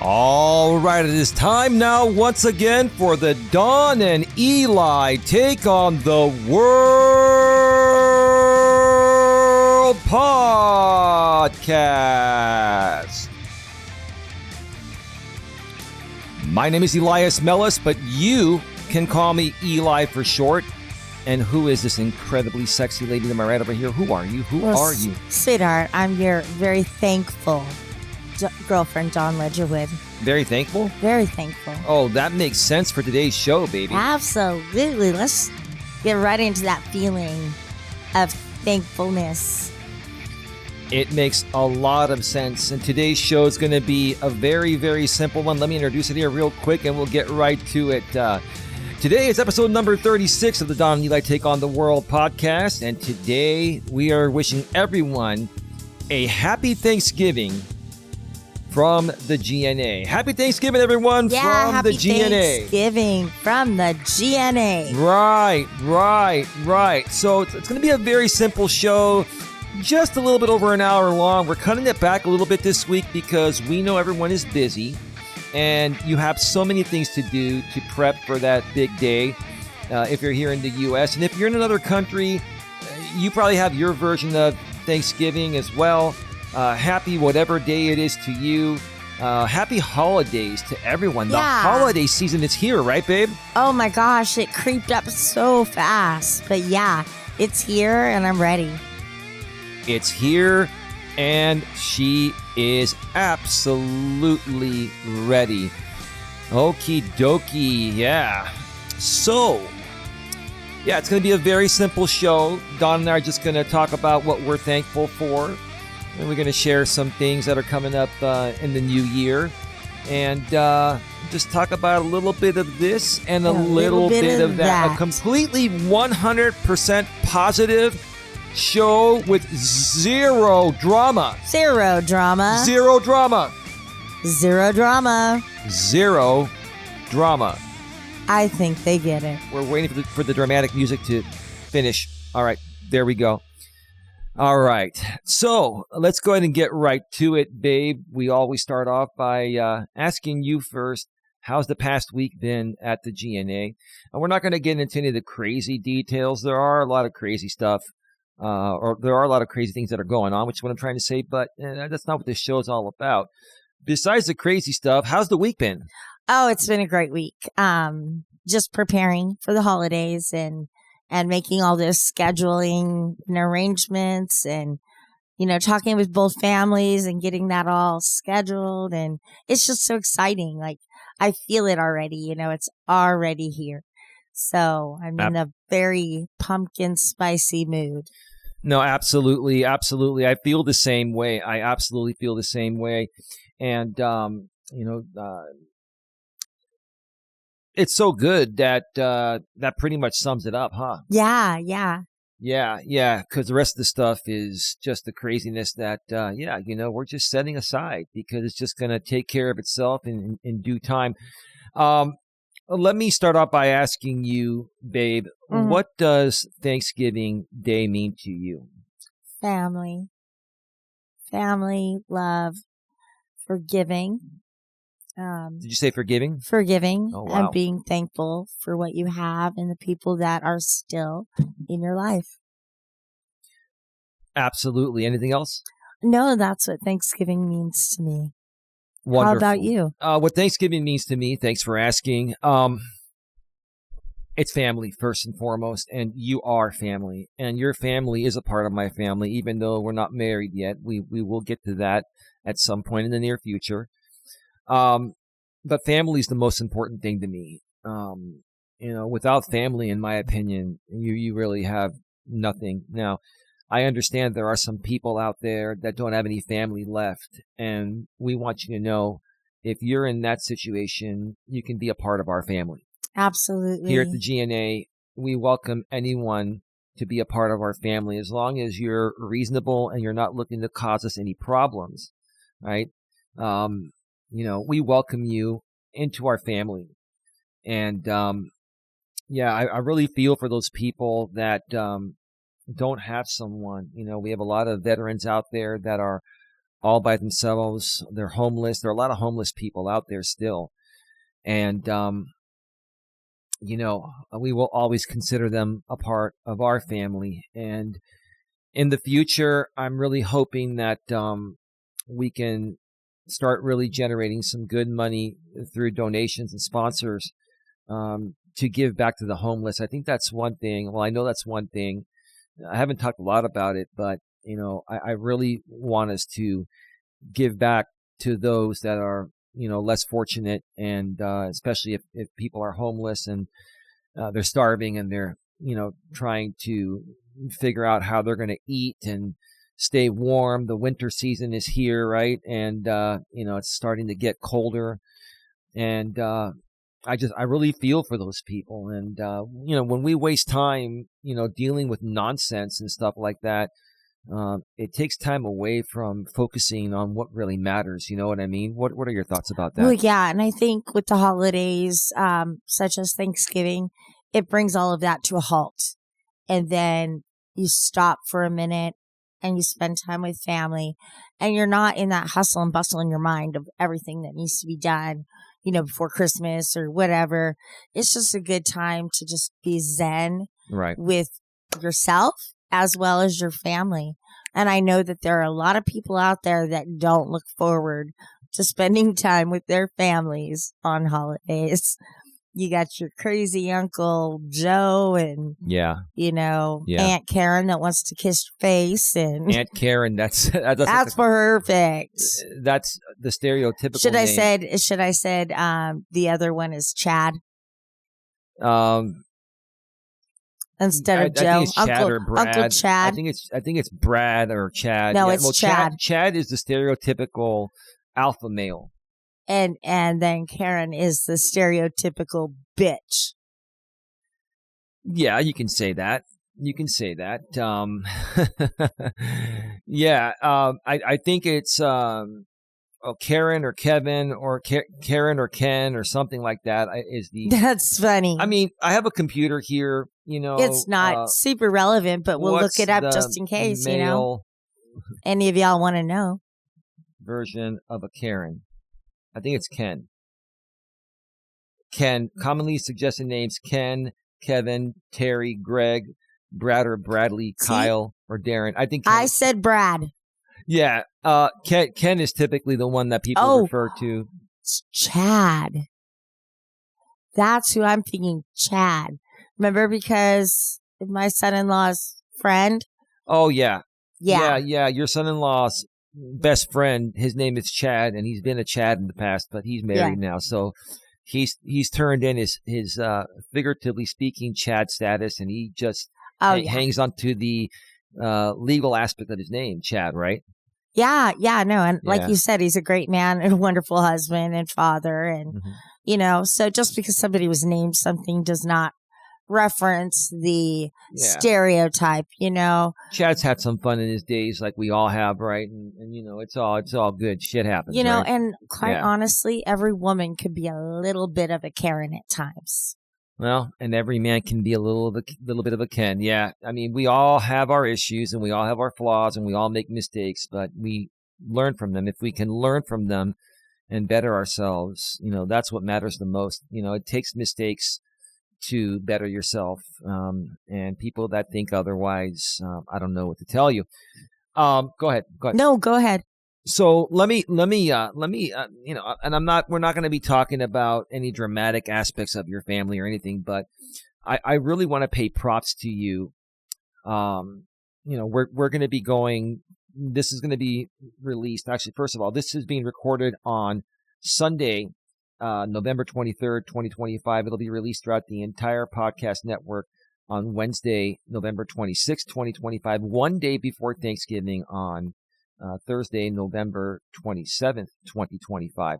All right, it is time now once again for the Don and Eli Take on the World podcast. My name is Elias Mellis, but you can call me Eli for short. And who is this incredibly sexy lady to my right over here? Who are you? Who are you? Sweetheart, I'm your very thankful girlfriend, John Ledgerwood. Very thankful? Very thankful. Oh, that makes sense for today's show, baby. Absolutely. Let's get right into that feeling of thankfulness. It makes a lot of sense. And today's show is going to be a very, very simple one. Let me introduce it here real quick and we'll get right to it. Today is episode number 36 of the Don and Eli Take on the World podcast. And today we are wishing everyone a happy Thanksgiving from the GNA. Happy Thanksgiving, everyone, from the GNA. Thanksgiving from the GNA. Right. So it's going to be a very simple show, just a little bit over an hour long. We're cutting it back a little bit this week because we know everyone is busy and you have so many things to do to prep for that big day if you're here in the U.S. And if you're in another country, you probably have your version of Thanksgiving as well. Happy whatever day it is to you. Happy holidays to everyone. The holiday season is here, right, babe? Oh my gosh, it creeped up so fast. But yeah, it's here and I'm ready. It's here and she is absolutely ready. Okie dokie, yeah. So, yeah, it's going to be a very simple show. Don and I are just going to talk about what we're thankful for. And we're going to share some things that are coming up in the new year. And just talk about a little bit of this and a little bit of that. A completely 100% positive show with zero drama. Zero drama. Zero drama. Zero drama. Zero drama. I think they get it. We're waiting for the dramatic music to finish. All right, there we go. All right, so let's go ahead and get right to it, babe. We always start off by asking you first, how's the past week been at the GNA? And we're not going to get into any of the crazy details. There are a lot of crazy stuff, or there are a lot of crazy things that are going on, which is what I'm trying to say, but that's not what this show is all about. Besides the crazy stuff, how's the week been? Oh, it's been a great week. Just preparing for the holidays and making all this scheduling and arrangements and, talking with both families and getting that all scheduled. And it's just so exciting. Like, I feel it already, it's already here. So I'm in a very pumpkin spicy mood. No, absolutely. Absolutely. I feel the same way. I absolutely feel the same way. And, it's so good that that pretty much sums it up, huh? Yeah. Yeah, because the rest of the stuff is just the craziness that, we're just setting aside because it's just going to take care of itself in due time. Let me start off by asking you, babe, what does Thanksgiving Day mean to you? Family, love, forgiving. Did you say forgiving? Forgiving. Oh, wow. And being thankful for what you have and the people that are still in your life. Absolutely. Anything else? No, that's what Thanksgiving means to me. Wonderful. How about you? What Thanksgiving means to me, thanks for asking. It's family first and foremost, and you are family, and your family is a part of my family, even though we're not married yet. We will get to that at some point in the near future. But family is the most important thing to me. Without family, in my opinion, you really have nothing. Now, I understand there are some people out there that don't have any family left, and we want you to know if you're in that situation, you can be a part of our family. Absolutely. Here at the GNA, we welcome anyone to be a part of our family as long as you're reasonable and you're not looking to cause us any problems, right? We welcome you into our family. And, I really feel for those people that don't have someone. We have a lot of veterans out there that are all by themselves. They're homeless. There are a lot of homeless people out there still. And, we will always consider them a part of our family. And in the future, I'm really hoping that we can start really generating some good money through donations and sponsors to give back to the homeless. I think that's one thing. Well, I know that's one thing. I haven't talked a lot about it, but, I really want us to give back to those that are, less fortunate, and especially if people are homeless and they're starving and they're, trying to figure out how they're going to eat and stay warm. The winter season is here, right? And, it's starting to get colder. And I really feel for those people. And, when we waste time, dealing with nonsense and stuff like that, it takes time away from focusing on what really matters. You know what I mean? What are your thoughts about that? Well, yeah. And I think with the holidays, such as Thanksgiving, it brings all of that to a halt. And then you stop for a minute and you spend time with family, and you're not in that hustle and bustle in your mind of everything that needs to be done, before Christmas or whatever. It's just a good time to just be zen Right. with yourself as well as your family. And I know that there are a lot of people out there that don't look forward to spending time with their families on holidays. You got your crazy Uncle Joe and, Yeah. Aunt Karen that wants to kiss your face. And Aunt Karen, that's perfect. That's the stereotypical Should I name. said the other one is Chad instead of Joe? I think it's Chad or Brad. Uncle Chad. I think it's Brad or Chad. No, it's Chad. Chad is the stereotypical alpha male. And then Karen is the stereotypical bitch. Yeah, you can say that. Yeah, I think it's Karen or Kevin or Karen or Ken or something like that is the. That's funny. I mean, I have a computer here. It's not super relevant, but we'll look it up just in case. Any of y'all want to know? Version of a Karen. I think it's Ken. Ken, commonly suggested names: Ken, Kevin, Terry, Greg, Brad or Bradley, Kyle or Darren. I think I said Brad. Yeah. Ken is typically the one that people refer to. It's Chad. That's who I'm thinking, Chad. Remember, because my son-in-law's friend? Oh, yeah. Yeah. Yeah. Your son-in-law's best friend, his name is Chad, and he's been a Chad in the past, but he's married now. So he's turned in his figuratively speaking Chad status, and he just hangs on to the legal aspect of his name, Chad, right? Yeah, no, and like you said, he's a great man and a wonderful husband and father, and so just because somebody was named something does not reference the stereotype. Chad's had some fun in his days, like we all have, right? And it's all good. Shit happens, right? And quite honestly, every woman could be a little bit of a Karen at times. Well, and every man can be a little bit of a Ken. Yeah. I mean, we all have our issues and we all have our flaws and we all make mistakes, but we learn from them. If we can learn from them and better ourselves, that's what matters the most. It takes mistakes to better yourself. And people that think otherwise, I don't know what to tell you. Go ahead. No, go ahead. So let me, and we're not going to be talking about any dramatic aspects of your family or anything, but I really want to pay props to you. We're going to be this is going to be released. Actually, first of all, this is being recorded on Sunday, November 23rd, 2025. It'll be released throughout the entire podcast network on Wednesday, November 26th, 2025, one day before Thanksgiving on Thursday, November 27th, 2025.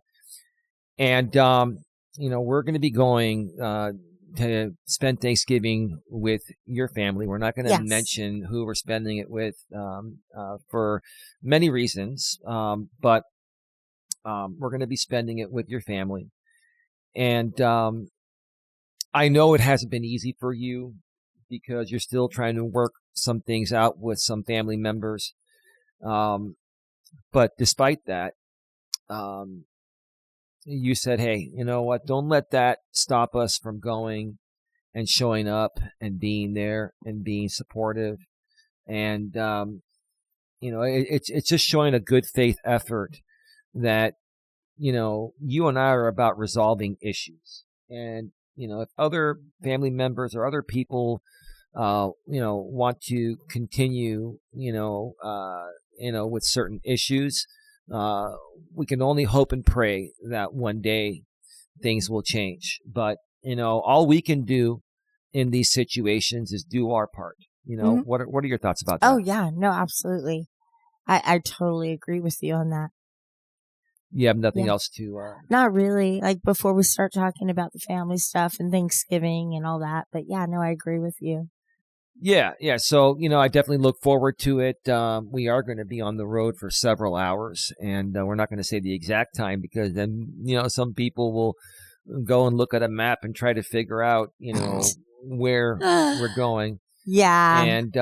And, we're going to be going to spend Thanksgiving with your family. We're not going to mention who we're spending it with for many reasons, but we're going to be spending it with your family. And I know it hasn't been easy for you because you're still trying to work some things out with some family members. But despite that, you said, hey, you know what? Don't let that stop us from going and showing up and being there and being supportive. And, it's just showing a good faith effort that, you and I are about resolving issues. And, if other family members or other people, want to continue, with certain issues, we can only hope and pray that one day things will change. But, all we can do in these situations is do our part. What are your thoughts about that? Oh, yeah. No, absolutely. I totally agree with you on that. You have nothing else to... Not really. Like before we start talking about the family stuff and Thanksgiving and all that. But yeah, no, I agree with you. Yeah. So, I definitely look forward to it. We are going to be on the road for several hours, and we're not going to say the exact time because then, some people will go and look at a map and try to figure out, where we're going. Yeah. And,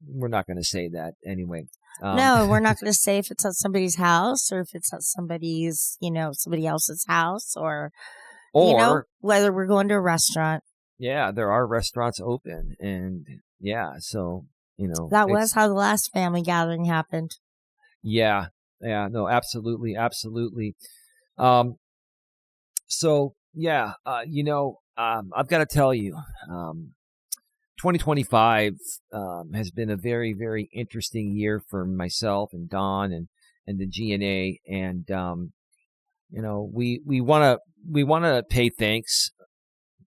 we're not going to say that anyway. No, we're not going to say if it's at somebody's house or if it's at somebody's, somebody else's house or whether we're going to a restaurant. Yeah, there are restaurants open. And so, that was how the last family gathering happened. Yeah. No, absolutely. So, I've got to tell you, 2025 has been a very, very interesting year for myself and Don and the GNA. And, we want to pay thanks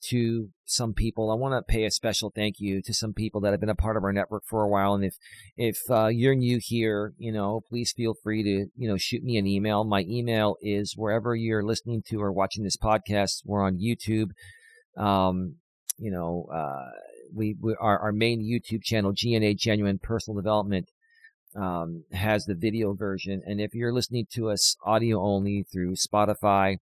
to some people. I want to pay a special thank you to some people that have been a part of our network for a while. And if you're new here, please feel free to, shoot me an email. My email is wherever you're listening to or watching this podcast. We're on YouTube. Our main YouTube channel, GNA Genuine Personal Development, has the video version. And if you're listening to us audio only through Spotify,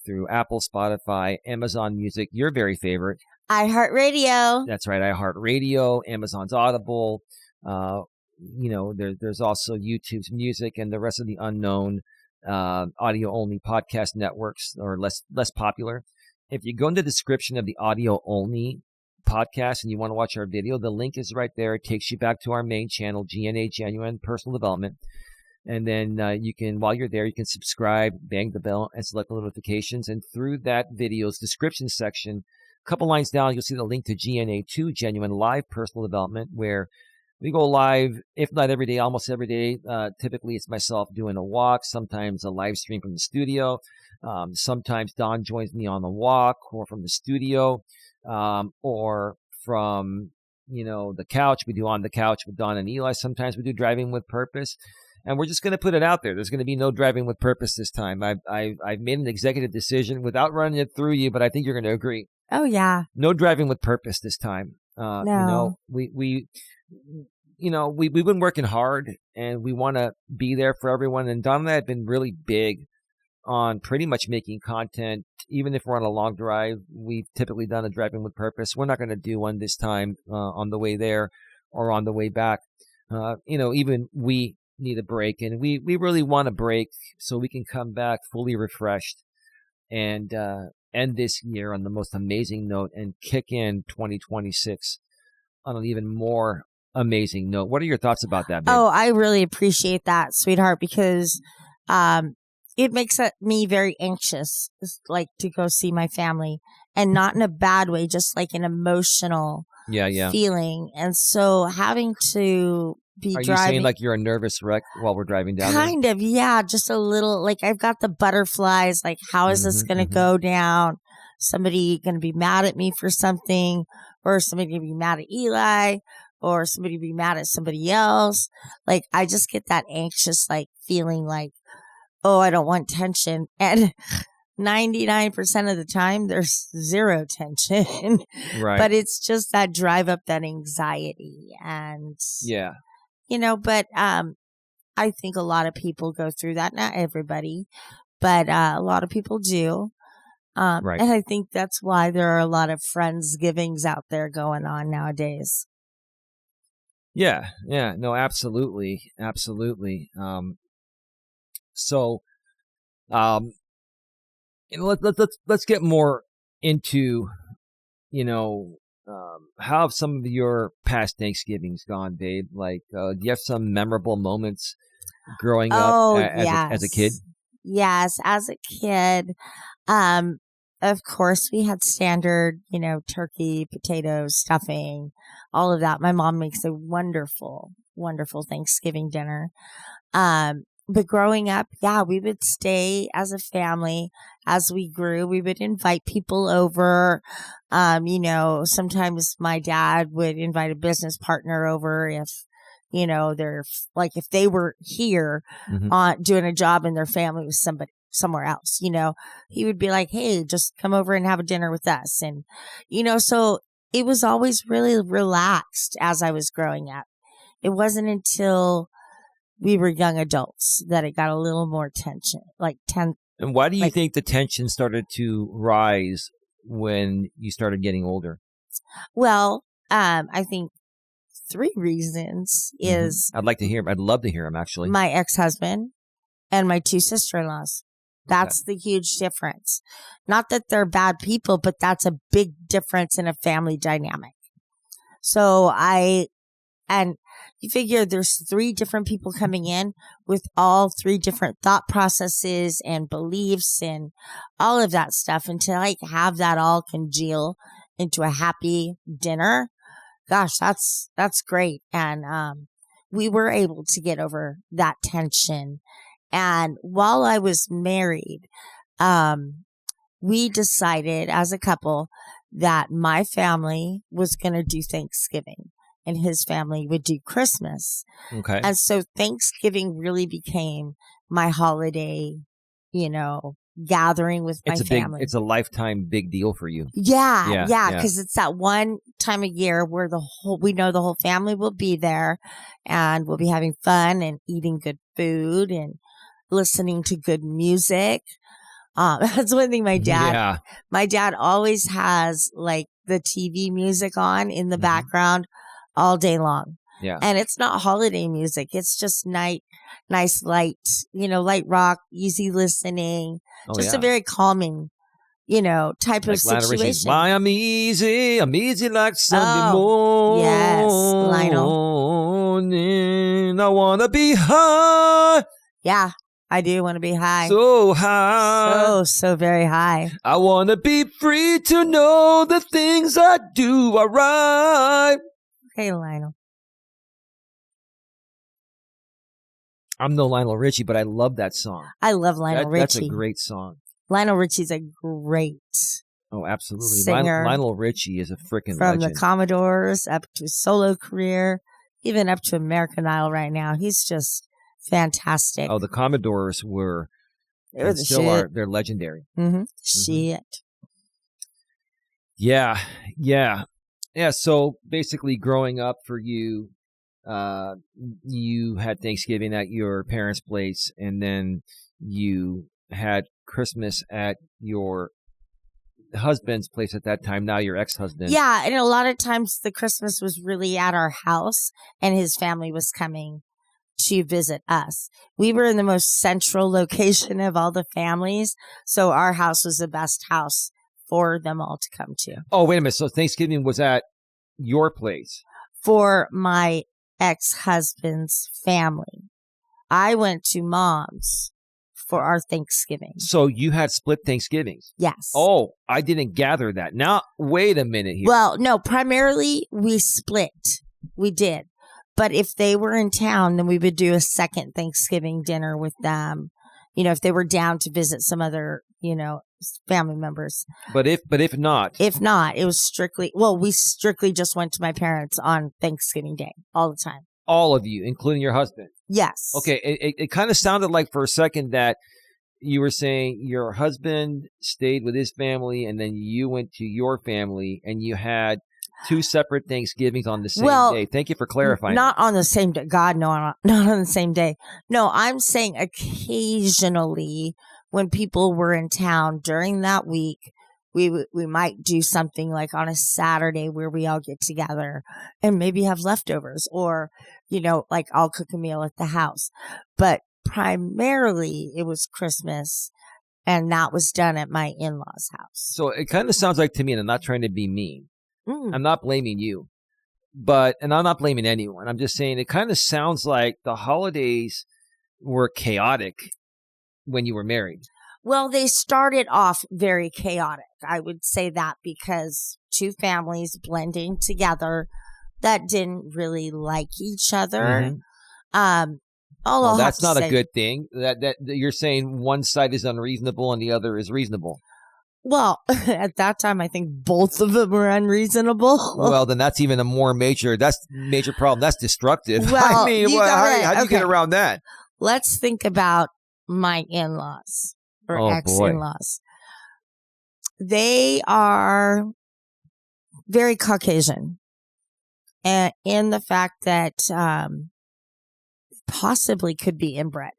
through Apple, Spotify, Amazon Music, your very favorite, iHeartRadio. That's right, iHeartRadio, Amazon's Audible. There's also YouTube's Music and the rest of the unknown audio only podcast networks or less popular. If you go in the description of the audio only podcast and you want to watch our video, the link is right there. It takes you back to our main channel, GNA Genuine Personal Development. And then while you're there, you can subscribe, bang the bell, and select the notifications. And through that video's description section, a couple lines down, you'll see the link to GNA2, Genuine Live Personal Development, where we go live, if not every day, almost every day. Typically, it's myself doing a walk, sometimes a live stream from the studio. Sometimes Don joins me on the walk or from the studio, or from, the couch. We do On the Couch with Don and Eli. Sometimes we do Driving with Purpose. And we're just going to put it out there. There's going to be no Driving with Purpose this time. I've made an executive decision without running it through you, but I think you're going to agree. Oh, yeah. No Driving with Purpose this time. No. We've been working hard and we want to be there for everyone. And Don and I have been really big on pretty much making content. Even if we're on a long drive, we've typically done a Driving with Purpose. We're not going to do one this time on the way there or on the way back. Even we need a break, and we really want a break so we can come back fully refreshed and end this year on the most amazing note and kick in 2026 on an even more amazing note. What are your thoughts about that, babe? Oh, I really appreciate that, sweetheart, because it makes me very anxious, like to go see my family, and not in a bad way, just like an emotional feeling. And so having to be Are driving. you saying like you're a nervous wreck while we're driving down Kind of, yeah. Just a little, like I've got the butterflies, like how is this going to go down? Somebody going to be mad at me for something, or somebody going to be mad at Eli, or somebody be mad at somebody else. Like I just get that anxious, like feeling like, oh, I don't want tension. And 99% of the time there's zero tension. Right. But it's just that drive up, that anxiety. And but I think a lot of people go through that. Not everybody, but a lot of people do. Right. And I think that's why there are a lot of Friendsgivings out there going on nowadays. Yeah, yeah, no, absolutely, absolutely. So, um, let's get more into, you know, how have some of your past Thanksgivings gone, babe? Like, do you have some memorable moments growing up Oh, as a kid? yes. Yes, as a kid, um, of course we had standard, turkey, potatoes, stuffing, all of that. My mom makes a wonderful, wonderful Thanksgiving dinner. But growing up, yeah, we would stay as a family. As we grew, we would invite people over. Sometimes my dad would invite a business partner over if, they're like, if they were here Hmm. on doing a job and their family was somewhere else, he would be like, hey, just come over and have a dinner with us. And, so it was always really relaxed as I was growing up. It wasn't until we were young adults that it got a little more tension, And why do you like, think the tension started to rise when you started getting older? well, I think three reasons is I'd like to hear. I'd love to hear him actually. my ex-husband and my two sister-in-laws. Okay. That's the huge difference. Not that they're bad people, but that's a big difference in a family dynamic. So and you figure there's three different people coming in with all three different thought processes and beliefs and all of that stuff. And to like have that all congeal into a happy dinner, gosh, that's great. And we were able to get over that tension. And while I was married, we decided as a couple that my family was going to do Thanksgiving and his family would do Christmas. Okay. And so Thanksgiving really became my holiday, gathering with my family. It's a lifetime big deal for you. Yeah. Yeah. Because it's that one time a year where we know the whole family will be there and we'll be having fun and eating good food and listening to good music. That's one thing my dad always has like the TV music on in the background all day long. Yeah. And it's not holiday music. It's just nice, light, light rock, easy listening, a very calming, type of situation. Why I'm easy like Sunday morning. Yes, Lionel. I want to be high. Yeah, I do want to be high. So high. So very high. I want to be free to know the things I do are right. Hey, Lionel. I'm no Lionel Richie, but I love that song. I love Lionel Richie. That's a great song. Lionel Richie's a great absolutely. Singer. Lionel Richie is a freaking From legend. the Commodores up to his solo career, even up to American Idol right now. He's just fantastic. Oh, the Commodores were They're the still shit. are. They're legendary. Shit. Yeah. So basically, growing up for you, you had Thanksgiving at your parents' place, and then you had Christmas at your husband's place at that time. Now your ex-husband. Yeah, and a lot of times the Christmas was really at our house, and his family was coming to visit us. We were in the most central location of all the families, so our house was the best house for them all to come to. Oh, wait a minute. So Thanksgiving was at your place? For my ex-husband's family. I went to mom's for our Thanksgiving. So you had split Thanksgivings? Yes. Oh, I didn't gather that. Now, wait a minute here. Well, no, primarily we split. We did. But if they were in town, then we would do a second Thanksgiving dinner with them. If they were down to visit some other, family members. But if not? If not, it was we strictly just went to my parents on Thanksgiving Day all the time. All of you, including your husband? Yes. Okay, it kind of sounded like for a second that you were saying your husband stayed with his family and then you went to your family and you had two separate Thanksgivings on the same day. Thank you for clarifying. Not on the same day. God, no, not on the same day. No, I'm saying occasionally when people were in town during that week, we might do something like on a Saturday where we all get together and maybe have leftovers, or, like I'll cook a meal at the house. But primarily it was Christmas, and that was done at my in-laws' house. So it kind of sounds like to me, and I'm not trying to be mean. I'm not blaming you, and I'm not blaming anyone. I'm just saying it kind of sounds like the holidays were chaotic when you were married. Well, they started off very chaotic. I would say that, because two families blending together that didn't really like each other. Well, that's not a good thing. That you're saying one side is unreasonable and the other is reasonable. Well, at that time, I think both of them were unreasonable. Well, then that's even that's major problem. That's destructive. Well, I mean, how do you get around that? Let's think about my in-laws or ex-in-laws. They are very Caucasian, and in the fact that possibly could be inbred.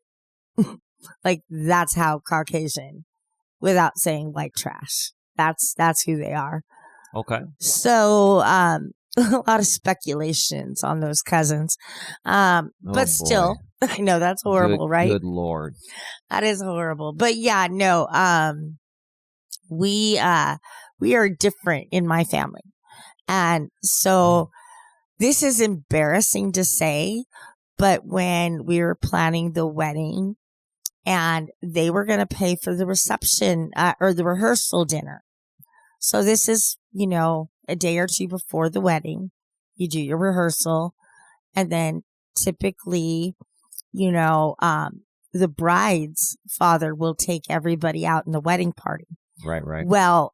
Like, that's how Caucasian, without saying white trash. That's who they are. Okay. So a lot of speculations on those cousins. But still, I know that's horrible, right? Good Lord. That is horrible. But yeah, no, we are different in my family. And so this is embarrassing to say, but when we were planning the wedding and they were going to pay for the reception or the rehearsal dinner. So this is, a day or two before the wedding, you do your rehearsal, and then typically, the bride's father will take everybody out in the wedding party. Right. Well,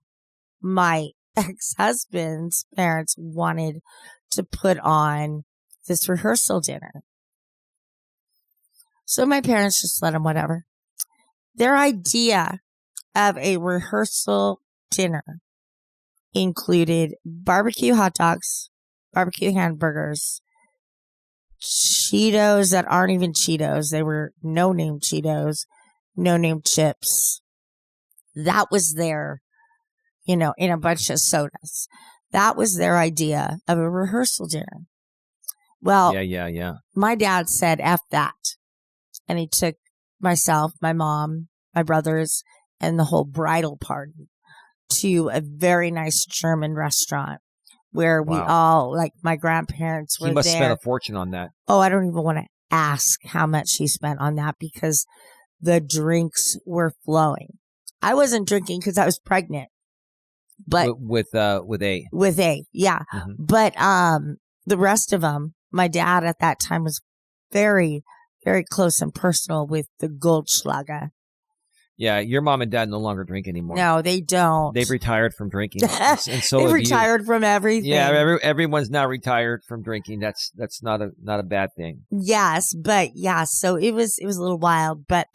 my ex-husband's parents wanted to put on this rehearsal dinner. So my parents just let them whatever. Their idea of a rehearsal dinner included barbecue hot dogs, barbecue hamburgers, Cheetos that aren't even Cheetos. They were no-name Cheetos, no-name chips. That was their, in a bunch of sodas. That was their idea of a rehearsal dinner. Well, yeah. My dad said, F that. And he took myself, my mom, my brothers, and the whole bridal party to a very nice German restaurant where we all, like my grandparents were there. He must spend a fortune on that. Oh, I don't even want to ask how much he spent on that, because the drinks were flowing. I wasn't drinking because I was pregnant. But with A. With A, yeah. Mm-hmm. But the rest of them, my dad at that time was very, very close and personal with the Goldschlager. Yeah, your mom and dad no longer drink anymore. No, they don't. They've retired from drinking, and so they've retired from everything. Yeah, everyone's now retired from drinking. That's not a bad thing. Yes, but yeah, so it was a little wild, but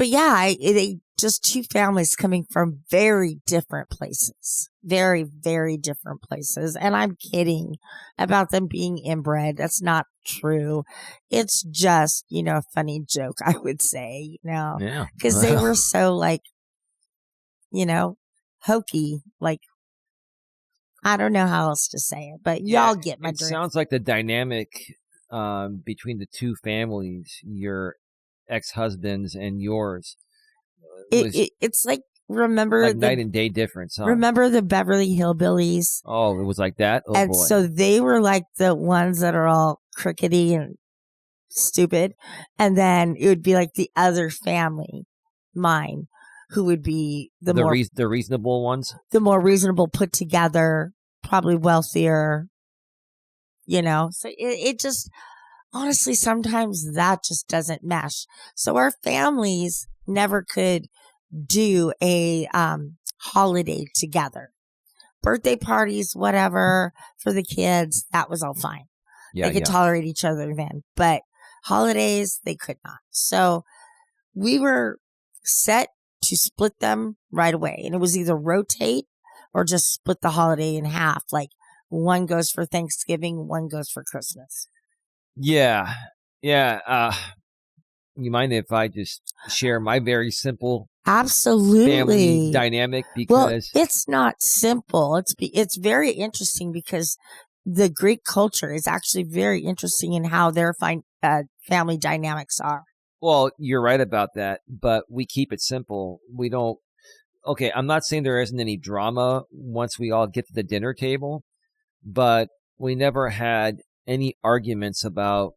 yeah, they just two families coming from very different places, very, very different places. And I'm kidding about them being inbred. That's not true. It's just, a funny joke, I would say, Yeah. Because they were so hokey. Like, I don't know how else to say it, but y'all get my drift. It sounds like the dynamic between the two families, your ex-husband's and yours, it's like, remember like night and day difference, huh? Remember the Beverly Hillbillies? Oh, it was like that? Oh, and boy. So they were like the ones that are all crickety and stupid. And then it would be like the other family, mine, who would be the reasonable ones? The more reasonable, put together, probably wealthier, So it just, honestly, sometimes that just doesn't mesh. So our families never could do a holiday together. Birthday parties, whatever, for the kids, that was all fine. They could tolerate each other then. But holidays, they could not. So we were set to split them right away. And it was either rotate or just split the holiday in half. Like, one goes for Thanksgiving, one goes for Christmas. Yeah. You mind if I just share my very simple Absolutely. dynamic Well, because it's not simple. It's very interesting because the Greek culture is actually very interesting in how their family dynamics are. well, you're right about that, but we keep it simple. We don't. Okay, I'm not saying there isn't any drama once we all get to the dinner table, but we never had any arguments about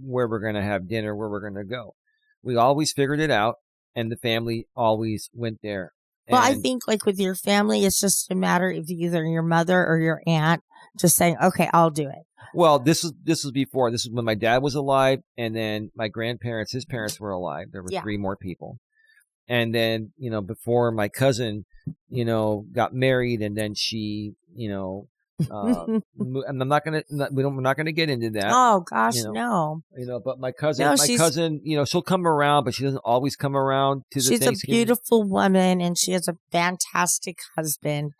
where we're going to have dinner, where we're going to go. We always figured it out, and the family always went there. Well, I And think like with your family, it's just a matter of either your mother or your aunt just saying, "Okay, I'll do it." well, this was before. This was when my dad was alive, and then my grandparents, his parents were alive. There were Yeah. 3 more people. And then, before my cousin, got married, and then she, and I'm not gonna, we're not gonna get into that. Oh gosh, you know, no. but my cousin, No, she's she'll come around, but she doesn't always come around to the she's a Thanksgiving. beautiful woman and she has a fantastic husband.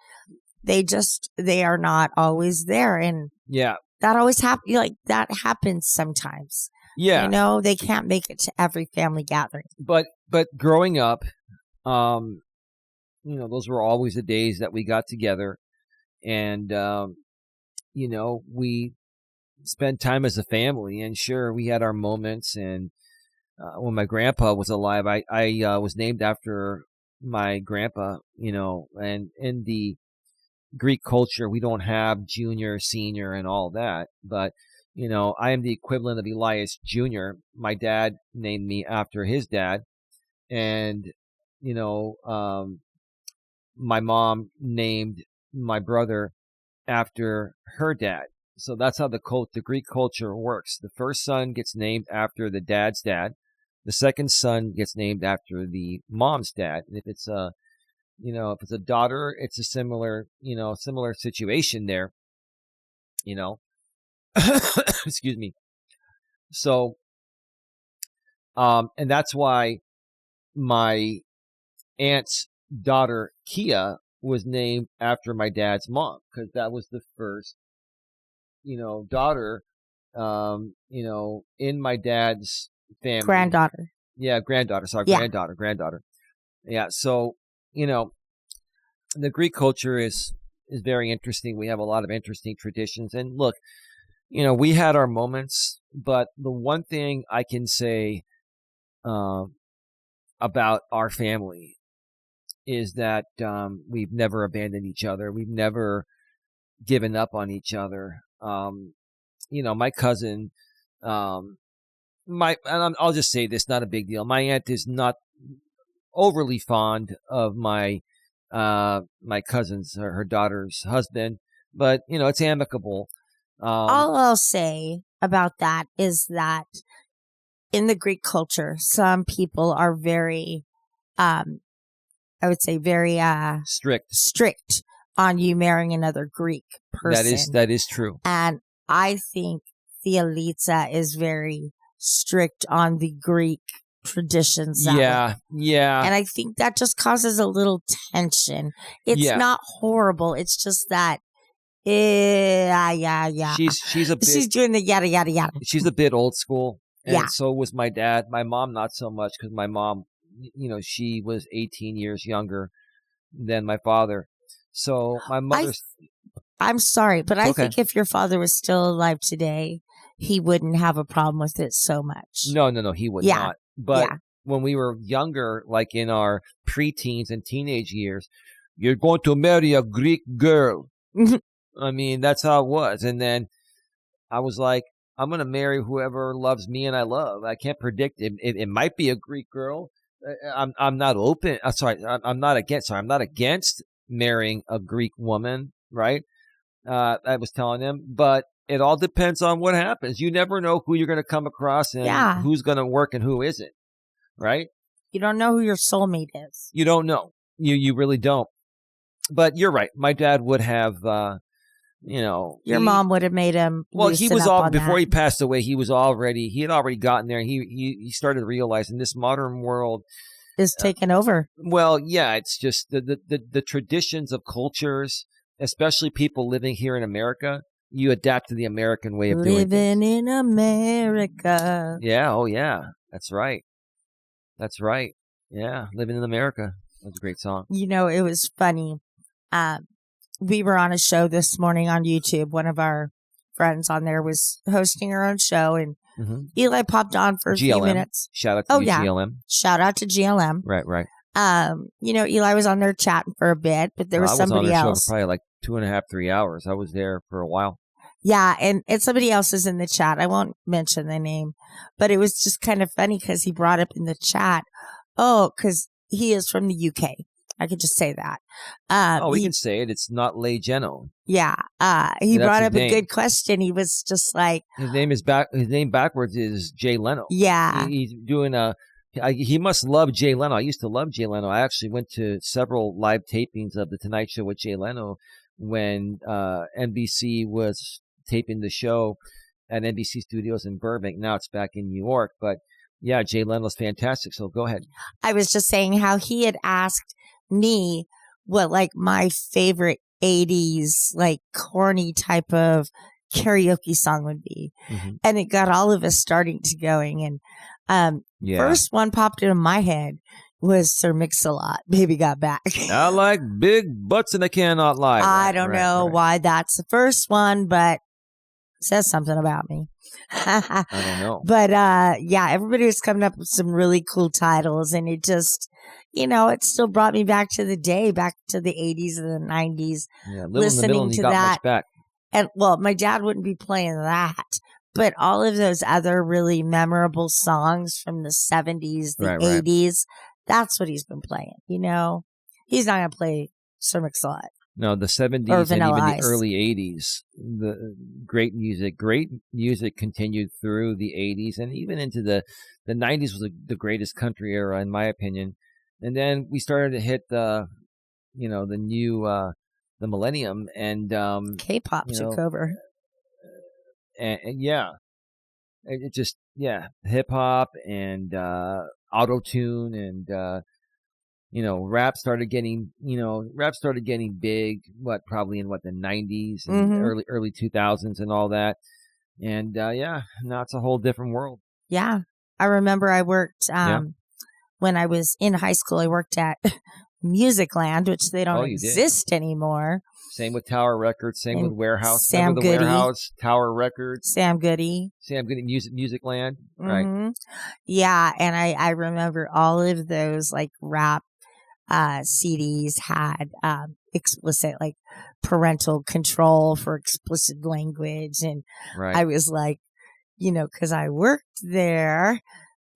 They are not always there, and Yeah, that always happens. Like that happens sometimes. yeah. They can't make it to every family gathering. But growing up, those were always the days that we got together, and we spent time as a family. And sure, we had our moments. And when my grandpa was alive, I was named after my grandpa. And in the Greek culture, we don't have junior, senior, and all that. But I am the equivalent of Elias Jr. My dad named me after his dad, and my mom named my brother after her dad. So that's how the Greek culture works. The first son gets named after the dad's dad. The second son gets named after the mom's dad. And if it's a daughter, it's a similar situation there. Excuse me. So, and that's why my aunt's daughter, Kia, was named after my dad's mom, because that was the first, daughter, in my dad's family. Granddaughter. Yeah, granddaughter. Sorry, Yeah. granddaughter. Yeah. So, the Greek culture is very interesting. We have a lot of interesting traditions. And look, we had our moments, but the one thing I can say about our family is that we've never abandoned each other. We've never given up on each other. My cousin, and I'll just say this, not a big deal. My aunt is not overly fond of my cousin's, her daughter's husband, but it's amicable. All I'll say about that is that in the Greek culture, some people are very, I would say very strict on you marrying another Greek person. That is true. And I think Theolitza is very strict on the Greek traditions. Yeah. And I think that just causes a little tension. It's not horrible. It's just that, yeah. She's doing the yada, yada, yada. She's a bit old school. And Yeah. so was my dad. My mom, not so much, because my mom, she was 18 years younger than my father. So my mother's... I'm sorry, but I think if your father was still alive today, he wouldn't have a problem with it so much. No, he would not. But when we were younger, like in our preteens and teenage years, you're going to marry a Greek girl. I mean, that's how it was. And then I was like, I'm going to marry whoever loves me and I love. I can't predict it. It might be a Greek girl. I'm not open. I'm not against marrying a Greek woman, right? I was telling him, but it all depends on what happens. You never know who you're going to come across and who's going to work and who isn't, right? You don't know who your soulmate is. You don't know. You really don't. But you're right. My dad would have, your mom would have made him. Well, he was all before he passed away. He had already gotten there. He started realizing this modern world is taken over. Well, yeah, it's just the traditions of cultures, especially people living here in America. You adapt to the American way of doing things. Living in America. Yeah. Oh, yeah. That's right. Yeah, Living in America. That's a great song. You know, it was funny. We were on a show this morning on YouTube. One of our friends on there was hosting her own show, and Eli popped on for a few minutes. Shout out to GLM. Shout out to GLM. Right. You know, Eli was on there chatting for a bit, but there was somebody else. I was on their show for probably like 2.5, 3 hours. I was there for a while. Yeah, and somebody else is in the chat. I won't mention the name, but it was just kind of funny because he brought up in the chat, because he is from the UK. I could just say that. We can say it. It's not Le Geno. Yeah. He brought up a good question. He was just like, his name backwards is Jay Leno. Yeah. He's doing he must love Jay Leno. I used to love Jay Leno. I actually went to several live tapings of The Tonight Show with Jay Leno when NBC was taping the show at NBC Studios in Burbank. Now it's back in New York. But yeah, Jay Leno's fantastic. So go ahead. I was just saying how he had asked me what like my favorite 80s like corny type of karaoke song would be. And it got all of us starting to going. And first one popped into my head was Sir Mix-a-Lot, Baby Got Back. I like big butts and I cannot lie. I don't know why that's the first one, but it says something about me. I don't know. But everybody was coming up with some really cool titles, and it just, you know, it still brought me back to the day, back to the 80s and the 90s. Yeah, listening to that. Back. And well, my dad wouldn't be playing that, but all of those other really memorable songs from the 70s, the 80s, that's what he's been playing. You know, he's not going to play Sir Mix-a-Lot. No, the 70s and even the early 80s, the great music continued through the 80s and even into the 90s was the greatest country era, in my opinion. And then we started to hit the millennium and K-pop took over. And it just hip hop and auto-tune and rap started getting big, probably in the 90s and early 2000s and all that. And now it's a whole different world. Yeah. I remember I worked when I was in high school, I worked at Musicland, which they don't exist anymore. Same with Tower Records, same with Warehouse. Sam Goody. Warehouse, Tower Records. Sam Goody, Musicland, right? Yeah, and I remember all of those like rap CDs had explicit like parental control for explicit language, and I was like, because I worked there.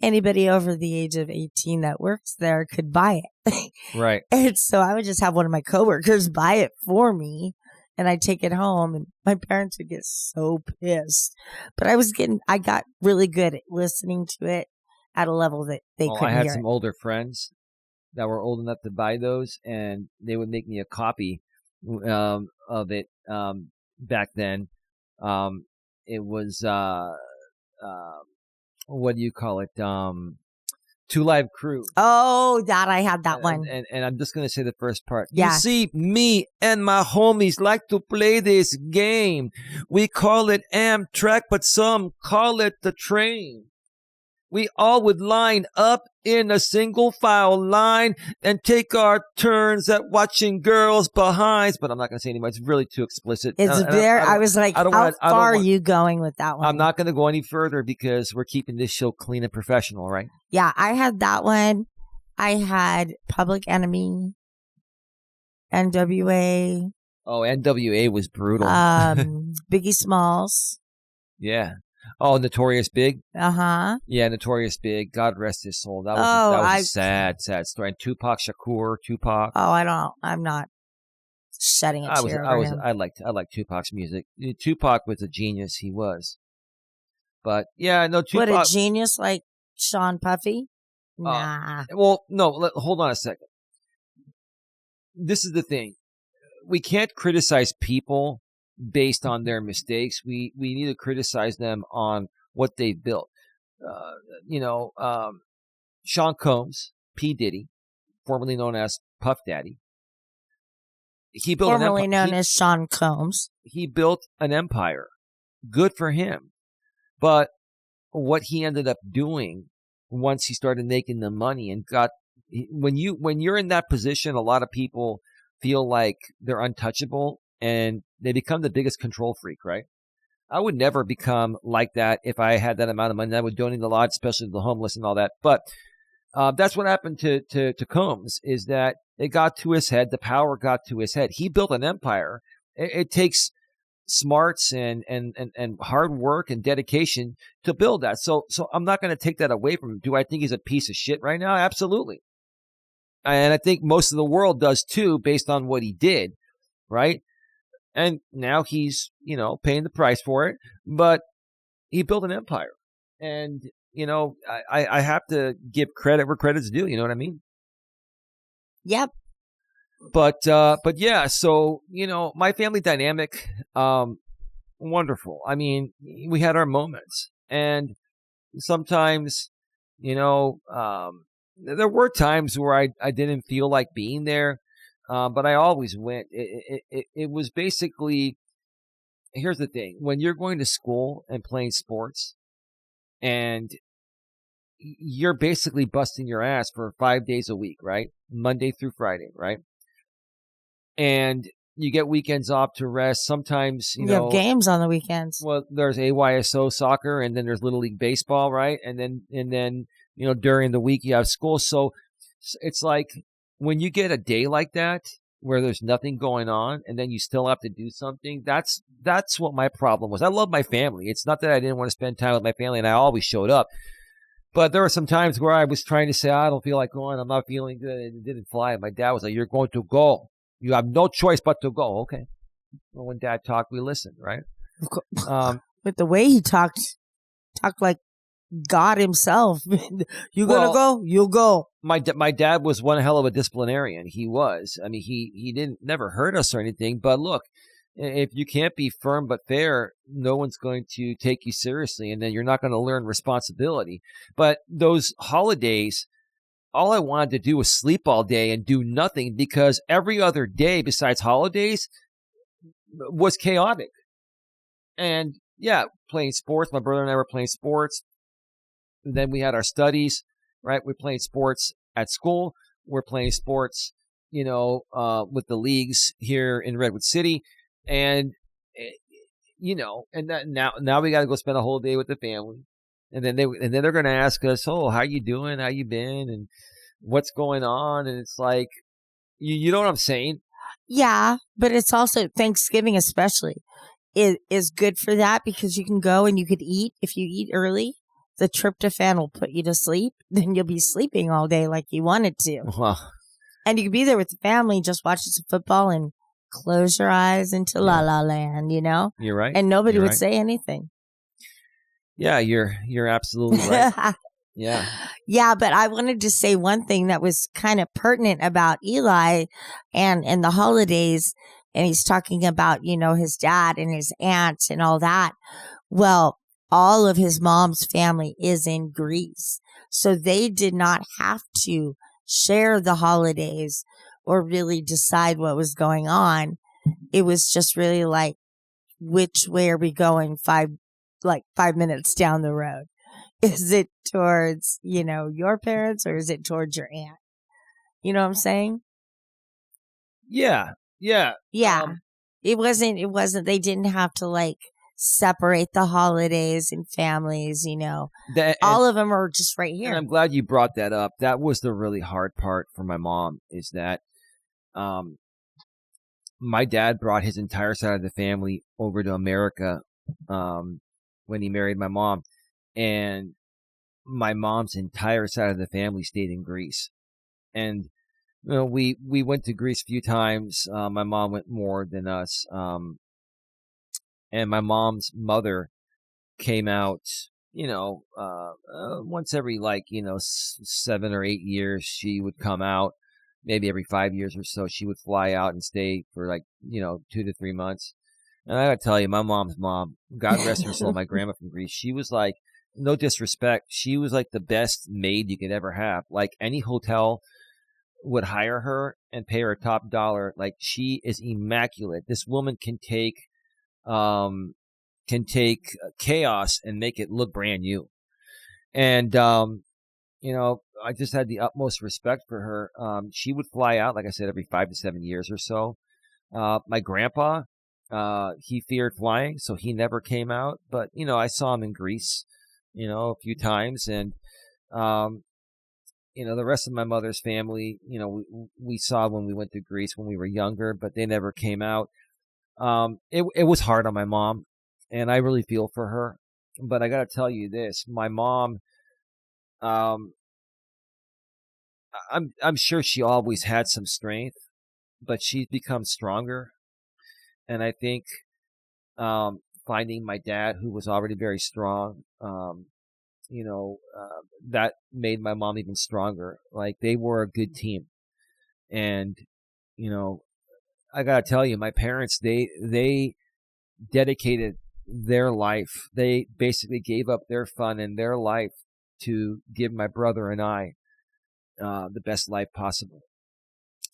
Anybody over the age of 18 that works there could buy it. Right. And so I would just have one of my coworkers buy it for me and I'd take it home and my parents would get so pissed. But I got really good at listening to it at a level that they couldn't hear. I had some older friends that were old enough to buy those and they would make me a copy of it back then. It was what do you call it? 2 Live Crew. Oh, that I had that one. And I'm just going to say the first part. Yeah. You see, me and my homies like to play this game. We call it Amtrak, but some call it the train. We all would line up in a single file line and take our turns at watching girls behinds. But I'm not going to say anymore. It's really too explicit. I was like, how far are you going with that one? I'm not going to go any further because we're keeping this show clean and professional, right? Yeah, I had that one. I had Public Enemy, NWA. Oh, NWA was brutal. Biggie Smalls. Yeah. Oh, Notorious Big? Uh-huh. Yeah, Notorious Big. God rest his soul. That was a sad story. And Tupac Shakur, Tupac. Oh, I'm not shedding a tear over him. I liked Tupac's music. Tupac was a genius. He was. But, yeah, no, Tupac. What, a genius like Sean Puffy? Nah. Well, no, hold on a second. This is the thing. We can't criticize people based on their mistakes. We need to criticize them on what they've built. Sean Combs, P. Diddy, formerly known as Puff Daddy. He built formerly known as Sean Combs. He built an empire. Good for him. But what he ended up doing once he started making the money and got when you're in that position, a lot of people feel like they're untouchable and they become the biggest control freak, right? I would never become like that if I had that amount of money. I would donate a lot, especially to the homeless and all that. But that's what happened to Combs, is that it got to his head. The power got to his head. He built an empire. It takes smarts and hard work and dedication to build that. So I'm not going to take that away from him. Do I think he's a piece of shit right now? Absolutely. And I think most of the world does too, based on what he did, right? And now he's, paying the price for it, but he built an empire. And, I have to give credit where credit's due. You know what I mean? Yep. But yeah, so, my family dynamic, wonderful. I mean, we had our moments, and sometimes, there were times where I didn't feel like being there. But I always went. It was basically, here's the thing. When you're going to school and playing sports and you're basically busting your ass for 5 days a week, right? Monday through Friday, right? And you get weekends off to rest. Sometimes, you have games on the weekends. Well, there's AYSO soccer, and then there's Little League baseball, right? And then during the week you have school. So it's like, when you get a day like that where there's nothing going on and then you still have to do something, that's what my problem was. I love my family. It's not that I didn't want to spend time with my family, and I always showed up. But there were some times where I was trying to say, I don't feel like going. I'm not feeling good. And it didn't fly. And my dad was like, you're going to go. You have no choice but to go. Okay. Well, when Dad talked, we listened, right? But the way he talked like God himself. You gonna go? You'll go. My dad was one hell of a disciplinarian. He was. I mean, he didn't never hurt us or anything. But look, if you can't be firm but fair, no one's going to take you seriously, and then you're not going to learn responsibility. But those holidays, all I wanted to do was sleep all day and do nothing, because every other day besides holidays was chaotic. And yeah, playing sports. My brother and I were playing sports. And then we had our studies, right? We're playing sports at school. We're playing sports, with the leagues here in Redwood City. And, and that now we got to go spend a whole day with the family. And then they're going to ask us, oh, how you doing? How you been? And what's going on? And it's like, you know what I'm saying? Yeah, but it's also Thanksgiving especially is good for that, because you can go and you could eat. If you eat early, the tryptophan will put you to sleep. Then you'll be sleeping all day like you wanted to. Wow. And you can be there with the family, just watching some football and close your eyes into La La Land, You're right. And nobody would say anything. Yeah, you're absolutely right. Yeah. Yeah, but I wanted to say one thing that was kind of pertinent about Eli and the holidays. And he's talking about, his dad and his aunt and all that. Well, all of his mom's family is in Greece. So they did not have to share the holidays or really decide what was going on. It was just really like, which way are we going 5 minutes down the road? Is it towards, your parents, or is it towards your aunt? You know what I'm saying? Yeah. Yeah. Yeah. It wasn't, they didn't have to separate the holidays and families, all of them are just right here. And I'm glad you brought that up. That was the really hard part for my mom, is that my dad brought his entire side of the family over to America when he married my mom, and my mom's entire side of the family stayed in Greece. And we went to Greece a few times. My mom went more than us. And my mom's mother came out, once every 7 or 8 years, she would come out. Maybe every 5 years or so, she would fly out and stay for 2 to 3 months. And I gotta tell you, my mom's mom, God rest her soul, my grandma from Greece, she was no disrespect, she was the best maid you could ever have. Any hotel would hire her and pay her top dollar. She is immaculate. This woman can take chaos and make it look brand new. And I just had the utmost respect for her. She would fly out, like I said, every 5 to 7 years or so. My grandpa, he feared flying, so he never came out. But, I saw him in Greece, a few times. And, the rest of my mother's family, we saw when we went to Greece when we were younger, but they never came out. It was hard on my mom, and I really feel for her. But I got to tell you this, my mom, I'm sure she always had some strength, but she's become stronger. And I think finding my dad, who was already very strong, that made my mom even stronger. Like, they were a good team. And, I got to tell you, my parents, they dedicated their life. They basically gave up their fun and their life to give my brother and I the best life possible.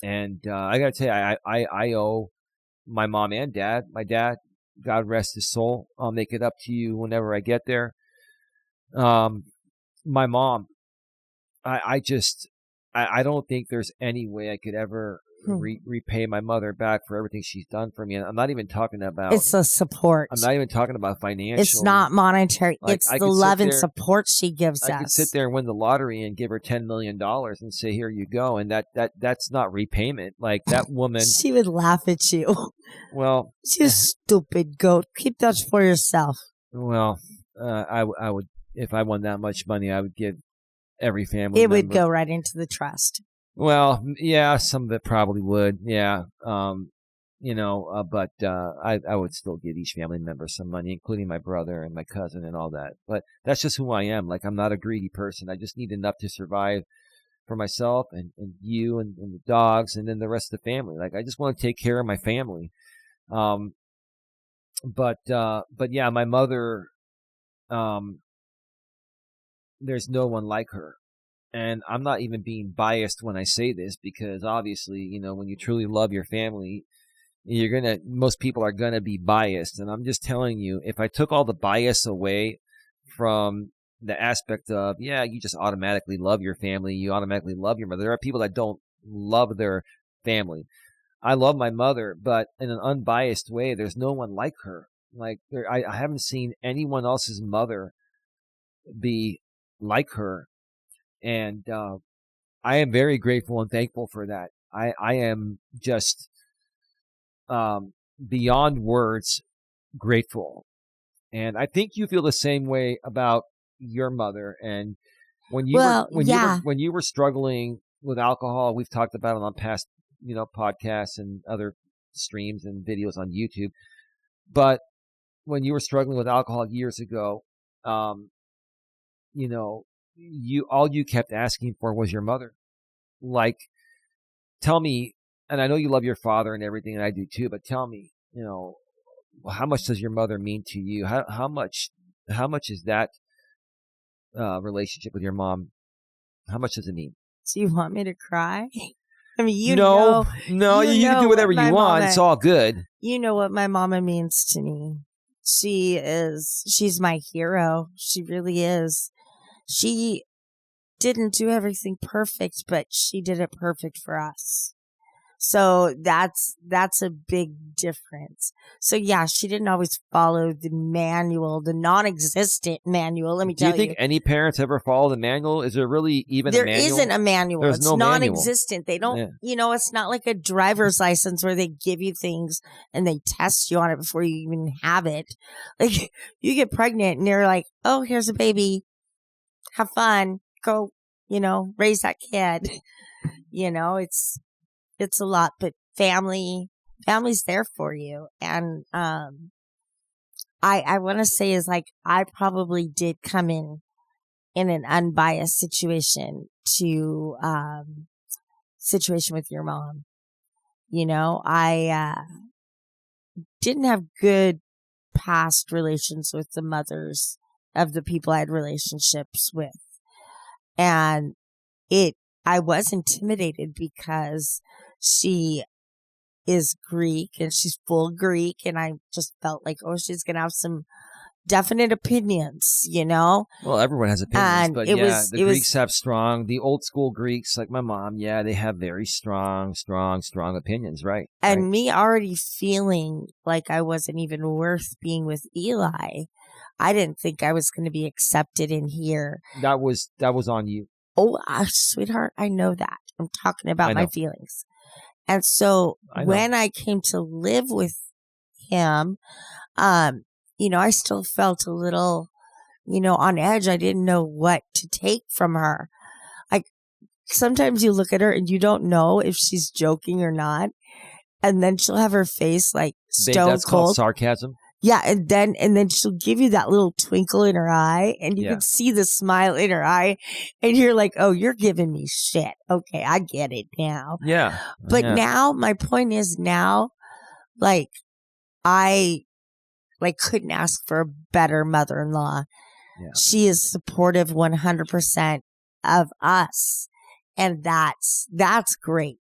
And I got to tell you, I owe my mom and dad. My dad, God rest his soul. I'll make it up to you whenever I get there. My mom, I don't think there's any way I could ever repay my mother back for everything she's done for me. And I'm not even talking about... It's a support. I'm not even talking about financial. It's not monetary. Like, it's the love and support she gives us. I could sit there and win the lottery and give her $10 million and say, here you go. And that's not repayment. Like, that woman... She would laugh at you. Well... You stupid goat. Keep that for yourself. Well, I would... If I won that much money, I would give every family member. It would go right into the trust. Well, yeah, some of it probably would. Yeah. But I would still give each family member some money, including my brother and my cousin and all that. But that's just who I am. Like, I'm not a greedy person. I just need enough to survive for myself and you and the dogs and then the rest of the family. Like, I just want to take care of my family. But yeah, my mother, there's no one like her. And I'm not even being biased when I say this, because obviously, when you truly love your family, most people are going to be biased. And I'm just telling you, if I took all the bias away from the aspect of, yeah, you just automatically love your family, you automatically love your mother. There are people that don't love their family. I love my mother, but in an unbiased way, there's no one like her. Like, I haven't seen anyone else's mother be like her. And I am very grateful and thankful for that. I am just beyond words grateful. And I think you feel the same way about your mother. And when you were struggling with alcohol, we've talked about it on past podcasts and other streams and videos on YouTube. But when you were struggling with alcohol years ago, all you kept asking for was your mother. Like, tell me, and I know you love your father and everything, and I do too, but tell me, how much does your mother mean to you? How much is that relationship with your mom? How much does it mean? Do you want me to cry? I mean, you can do whatever you want. It's all good. You know what my mama means to me. She's my hero. She really is. She didn't do everything perfect, but she did it perfect for us. So that's a big difference. So yeah, she didn't always follow the manual, the non-existent manual. Let me tell you. Do you think any parents ever follow the manual? Is there really even a manual? There isn't a manual. There's no non-existent. Manual. They don't, it's not like a driver's license where they give you things and they test you on it before you even have it. Like, you get pregnant and they're like, oh, here's a baby. Have fun. Go, raise that kid. It's a lot, but family's there for you. And, I want to say is like, I probably did come in an unbiased situation with your mom. I, didn't have good past relations with the mothers of the people I had relationships with. And I was intimidated because she is Greek and she's full Greek. And I just felt like, oh, she's going to have some definite opinions, you know? Well, everyone has opinions, And but it yeah, was, the Greeks have the old school Greeks, like my mom, yeah, they have very strong opinions, right? and Right. me already feeling like I wasn't even worth being with Eli. I didn't think I was going to be accepted in here. That was on you. Oh, sweetheart, I know that. I'm talking I about my know. feelings. And so I know. when I came to live with him, I still felt a little, on edge. I didn't know what to take from her. Like sometimes you look at her and you don't know if she's joking or not. And then she'll have her face like Babe, stone that's called cold. sarcasm. Yeah, and then she'll give you that little twinkle in her eye, and you Yeah. can see the smile in her eye, and you're like, "Oh, you're giving me shit." Okay, I get it now. Yeah. But Yeah. now, my point is now, like, I couldn't ask for a better mother-in-law. Yeah. She is supportive 100% of us, and that's great.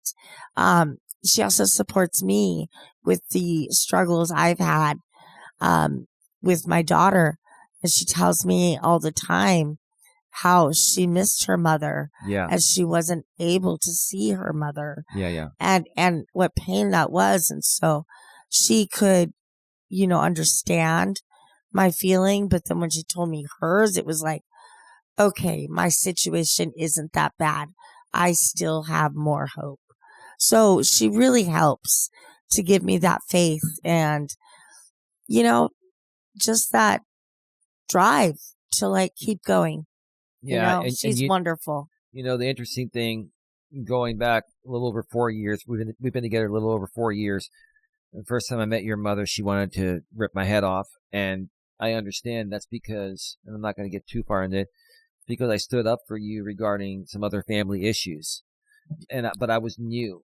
She also supports me with the struggles I've had with my daughter. And she tells me all the time how she missed her mother Yeah. as she wasn't able to see her mother. Yeah. And what pain that was. And so she could, understand my feeling. But then when she told me hers, it was like, okay, my situation isn't that bad. I still have more hope. So she really helps to give me that faith and, just that drive to keep going. Yeah. And She's wonderful. The interesting thing, going back a little over 4 years, we've been together a little over 4 years. The first time I met your mother, she wanted to rip my head off, and I understand that's because, and I'm not going to get too far into it, because I stood up for you regarding some other family issues, but I was new.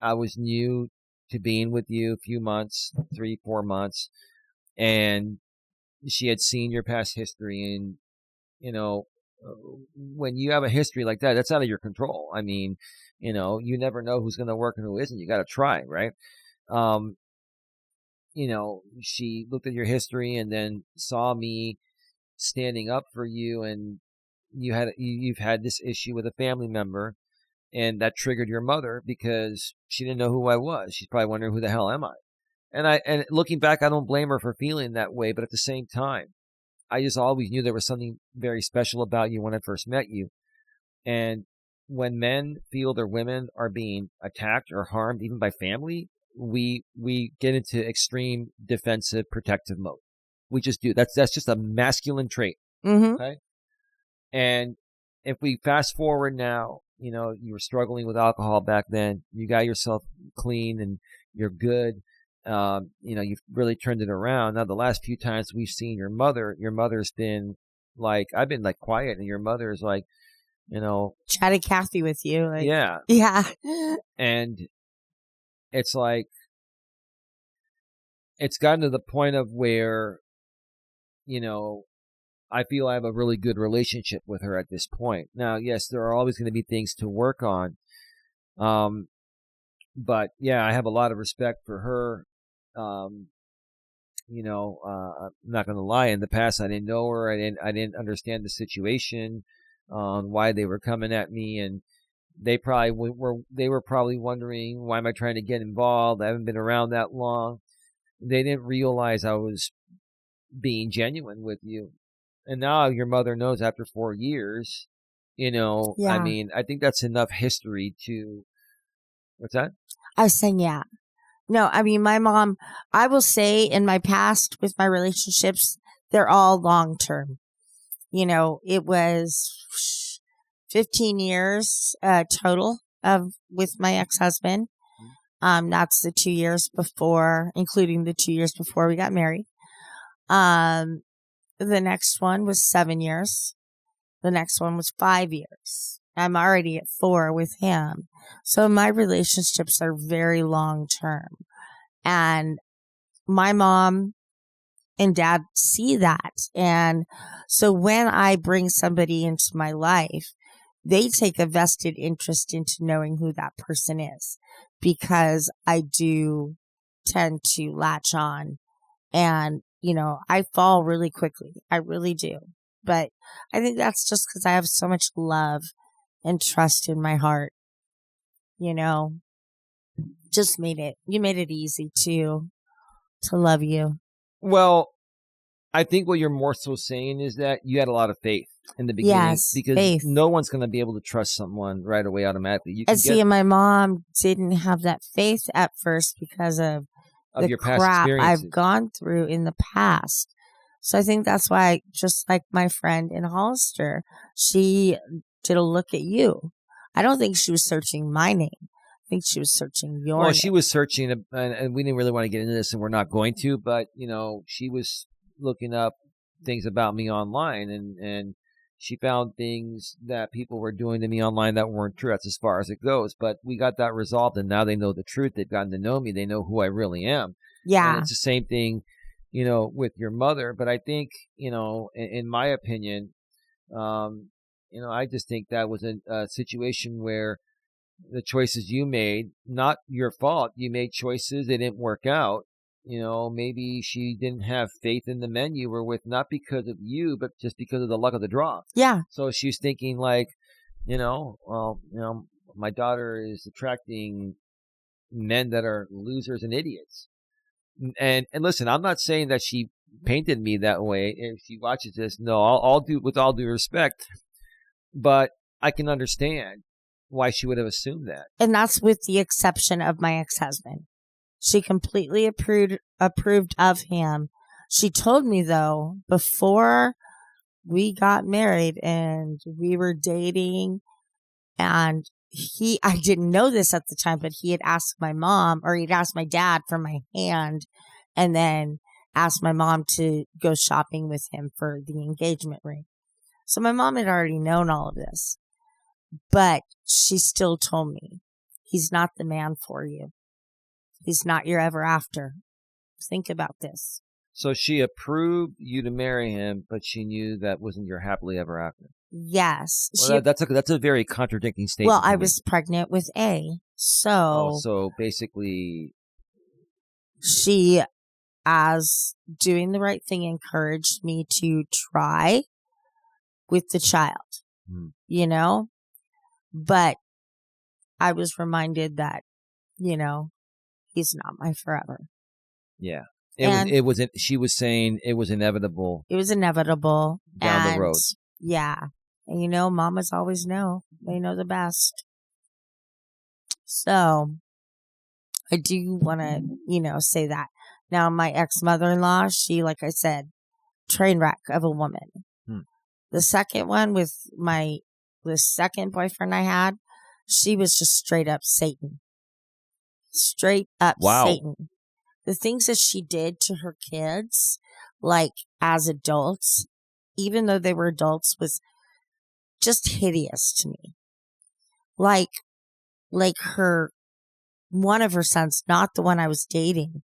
I was new to being with you a few months, 3-4 months, and she had seen your past history, and when you have a history like that, that's out of your control. I mean, you never know who's going to work and who isn't. You got to try, right? She looked at your history and then saw me standing up for you, and you've had this issue with a family member, and that triggered your mother because she didn't know who I was. She's probably wondering, who the hell am I? And looking back, I don't blame her for feeling that way, but at the same time, I just always knew there was something very special about you when I first met you. And when men feel their women are being attacked or harmed, even by family, we get into extreme defensive, protective mode. We just do. That's just a masculine trait. Mm-hmm. Okay. And if we fast forward now, you were struggling with alcohol back then. You got yourself clean and you're good. You've really turned it around. Now, the last few times we've seen your mother's been like, I've been like quiet, and your mother's like, chatty Cathy with you. yeah. Yeah. And it's like, it's gotten to the point of where, I feel I have a really good relationship with her at this point. Now, yes, there are always going to be things to work on. But yeah, I have a lot of respect for her. I'm not going to lie. In the past, I didn't know her. I didn't understand the situation, why they were coming at me, and they probably were probably wondering, why am I trying to get involved? I haven't been around that long. They didn't realize I was being genuine with you. And now your mother knows after 4 years, Yeah. I mean, I think that's enough history to, what's that? I was saying, yeah. No, I mean, my mom, I will say in my past with my relationships, they're all long term. It was 15 years total with my ex-husband. That's the 2 years before, including the 2 years before we got married. The next one was 7 years. The next one was 5 years. I'm already at 4 with him. So my relationships are very long term. And my mom and dad see that. And so when I bring somebody into my life, they take a vested interest into knowing who that person is, because I do tend to latch on and, I fall really quickly. I really do. But I think that's just because I have so much love and trust in my heart. You made it easy to love you. Well, I think what you're more so saying is that you had a lot of faith in the beginning, Yes, because faith. no one's going to be able to trust someone right away automatically. You And can see, get my mom didn't have that faith at first because of the your past crap experiences. I've gone through in the past. So I think that's why, just like my friend in Hollister, she did a look at you. I don't think she was searching my name. I think she was searching your Well, name. she was searching, and we didn't really want to get into this, and we're not going to, but, she was looking up things about me online, and she found things that people were doing to me online that weren't true. That's as far as it goes. But we got that resolved, and now they know the truth. They've gotten to know me. They know who I really am. Yeah. And it's the same thing, with your mother. But I think, in my opinion, I just think that was a situation where the choices you made, not your fault. You made choices, they didn't work out. Maybe she didn't have faith in the men you were with, not because of you, but just because of the luck of the draw. Yeah. So she's thinking like, my daughter is attracting men that are losers and idiots. And listen, I'm not saying that she painted me that way. If she watches this, no, I'll do, with all due respect, but I can understand why she would have assumed that. And that's with the exception of my ex-husband. She completely approved of him. She told me, though, before we got married and we were dating, and I didn't know this at the time, but he had asked my mom, or he'd asked my dad for my hand, and then asked my mom to go shopping with him for the engagement ring. So my mom had already known all of this, but she still told me, he's not the man for you. He's not your ever after. Think about this. So she approved you to marry him, but she knew that wasn't your happily ever after. Yes. Well, that's a very contradicting statement. Well, I was pregnant with A. So basically, she, as doing the right thing, encouraged me to try with the child, but I was reminded that, he's not my forever. Yeah. It was she was saying it was inevitable. It was inevitable. Down the road. Yeah. And mamas always know. They know the best. So I do want to, say that. Now, my ex-mother-in-law, she, like I said, train wreck of a woman. The second one with the second boyfriend I had, she was just straight up Satan. Straight up Satan. The things that she did to her kids, like as adults, even though they were adults, was just hideous to me. Like one of her sons, not the one I was dating,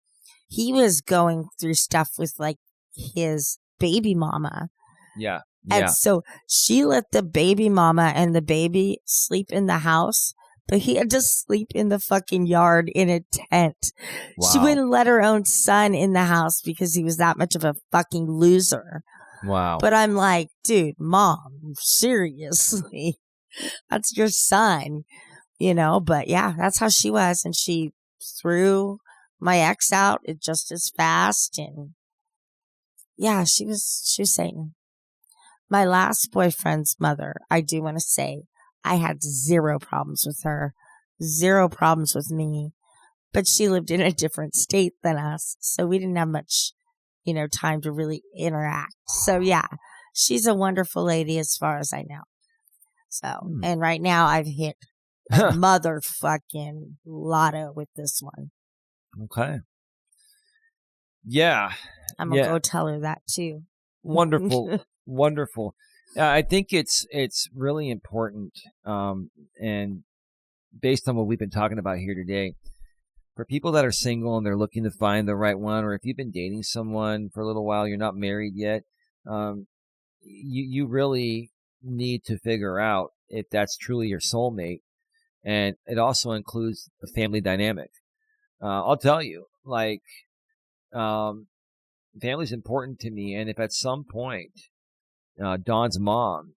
he was going through stuff with like his baby mama. Yeah. And so she let the baby mama and the baby sleep in the house, but he had to sleep in the fucking yard in a tent. Wow. She wouldn't let her own son in the house because he was that much of a fucking loser. Wow. But I'm like, dude, mom, seriously, that's your son, but yeah, that's how she was. And she threw my ex out just as fast. And yeah, she was Satan. My last boyfriend's mother, I do want to say, I had zero problems with her, zero problems with me, but she lived in a different state than us. So we didn't have much, time to really interact. So yeah, she's a wonderful lady as far as I know. So, and right now I've hit a motherfucking lotto with this one. Okay. Yeah. I'm going to go tell her that too. Wonderful. Wonderful. I think it's really important, and based on what we've been talking about here today, for people that are single and they're looking to find the right one, or if you've been dating someone for a little while, you're not married yet, you really need to figure out if that's truly your soulmate, and it also includes the family dynamic. I'll tell you, like, Family's important to me. And if at some point Dawn's mom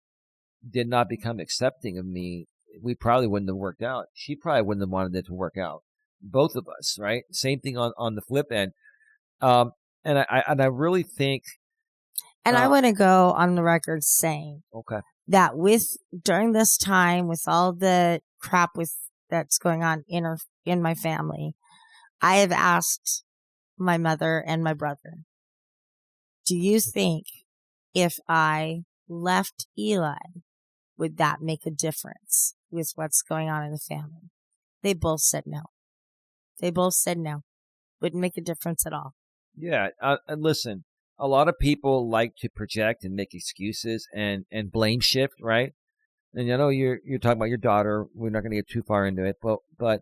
did not become accepting of me, we probably wouldn't have worked out. She probably wouldn't have wanted it to work out. Both of us, right? Same thing on the flip end. And I really think. And I want to go on the record saying that during this time, with all the crap that's going on in my family, I have asked my mother and my brother, do you think if I left Eli, would that make a difference with what's going on in the family? They both said no. Wouldn't make a difference at all. Yeah. Listen, a lot of people like to project and make excuses and blame shift, right? And I know you're talking about your daughter. We're not going to get too far into it, but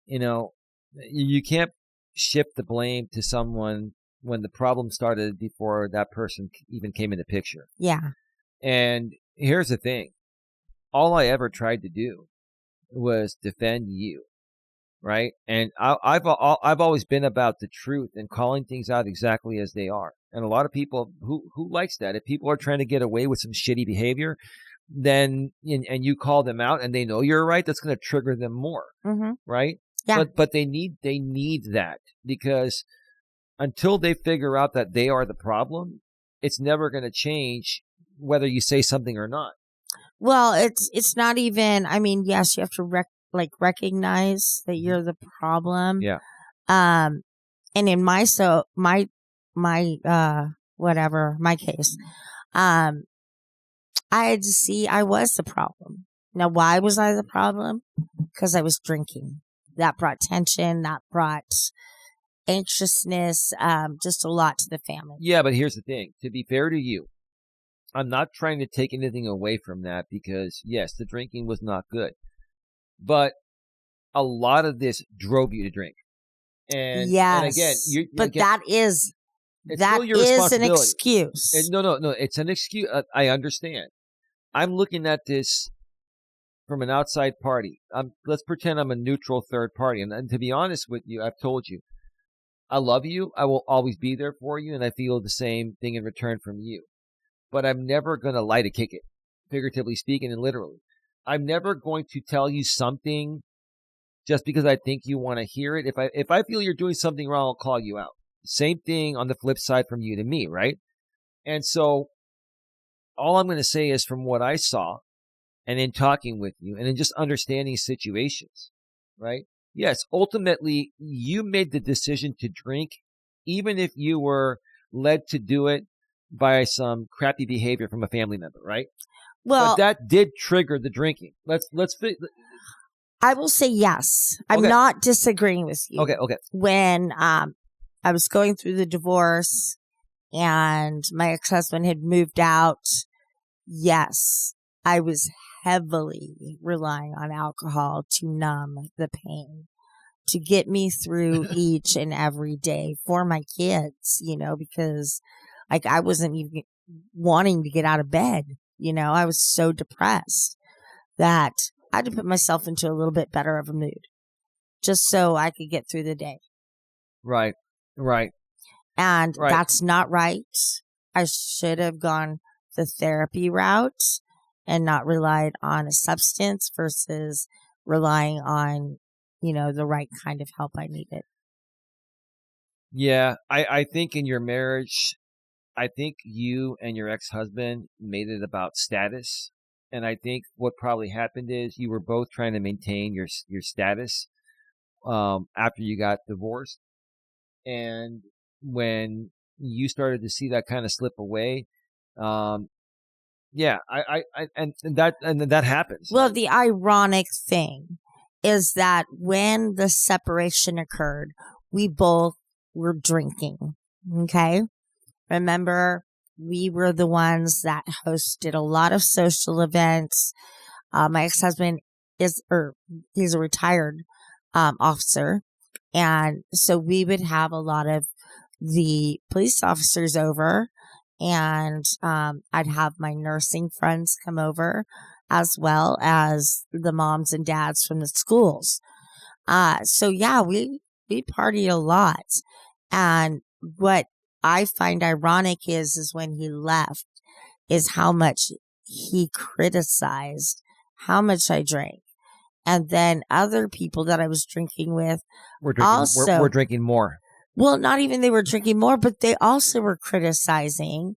you can't shift the blame to someone when the problem started before that person even came in the picture. Yeah. And here's the thing. All I ever tried to do was defend you, right? And I've always been about the truth and calling things out exactly as they are. And a lot of people who likes that. If people are trying to get away with some shitty behavior, then and you call them out and they know you're right, that's going to trigger them more, right? Yeah. But they need that, because until they figure out that they are the problem, it's never going to change whether you say something or not. Well, it's not even. I mean, yes, you have to recognize that you're the problem. Yeah. And in my case, I had to see I was the problem. Now, why was I the problem? Because I was drinking. That brought tension. That brought anxiousness. Just a lot to the family. Yeah, but here's the thing. To be fair to you, I'm not trying to take anything away from that, because yes, the drinking was not good, but a lot of this drove you to drink. And yes, and again, that is an excuse. No, it's an excuse. I understand. I'm looking at this from an outside party. Let's pretend I'm a neutral third party. And to be honest with you, I've told you, I love you. I will always be there for you, and I feel the same thing in return from you. But I'm never going to lie to kick it, figuratively speaking and literally. I'm never going to tell you something just because I think you want to hear it. If I feel you're doing something wrong, I'll call you out. Same thing on the flip side from you to me, right? And so all I'm going to say is from what I saw and in talking with you and in just understanding situations, right? Yes, ultimately, you made the decision to drink, even if you were led to do it by some crappy behavior from a family member, right? Well, but that did trigger the drinking. I will say yes. I'm not disagreeing with you. Okay. When I was going through the divorce and my ex-husband had moved out, yes, I was heavily relying on alcohol to numb the pain, to get me through each and every day for my kids, because I wasn't even wanting to get out of bed. I was so depressed that I had to put myself into a little bit better of a mood just so I could get through the day. Right. And that's not right. I should have gone the therapy route and not relied on a substance versus relying on, the right kind of help I needed. Yeah, I think in your marriage, I think you and your ex-husband made it about status. And I think what probably happened is you were both trying to maintain your status after you got divorced. And when you started to see that kind of slip away, yeah, and that happens. Well, the ironic thing is that when the separation occurred, we both were drinking. Okay. Remember, we were the ones that hosted a lot of social events. My ex-husband he's a retired officer. And so we would have a lot of the police officers over, and I'd have my nursing friends come over, as well as the moms and dads from the schools. So yeah, we partied a lot. And what I find ironic is when he left is how much he criticized how much I drank. And then other people that I was drinking with We're drinking more. Well, not even they were drinking more, but they also were criticizing.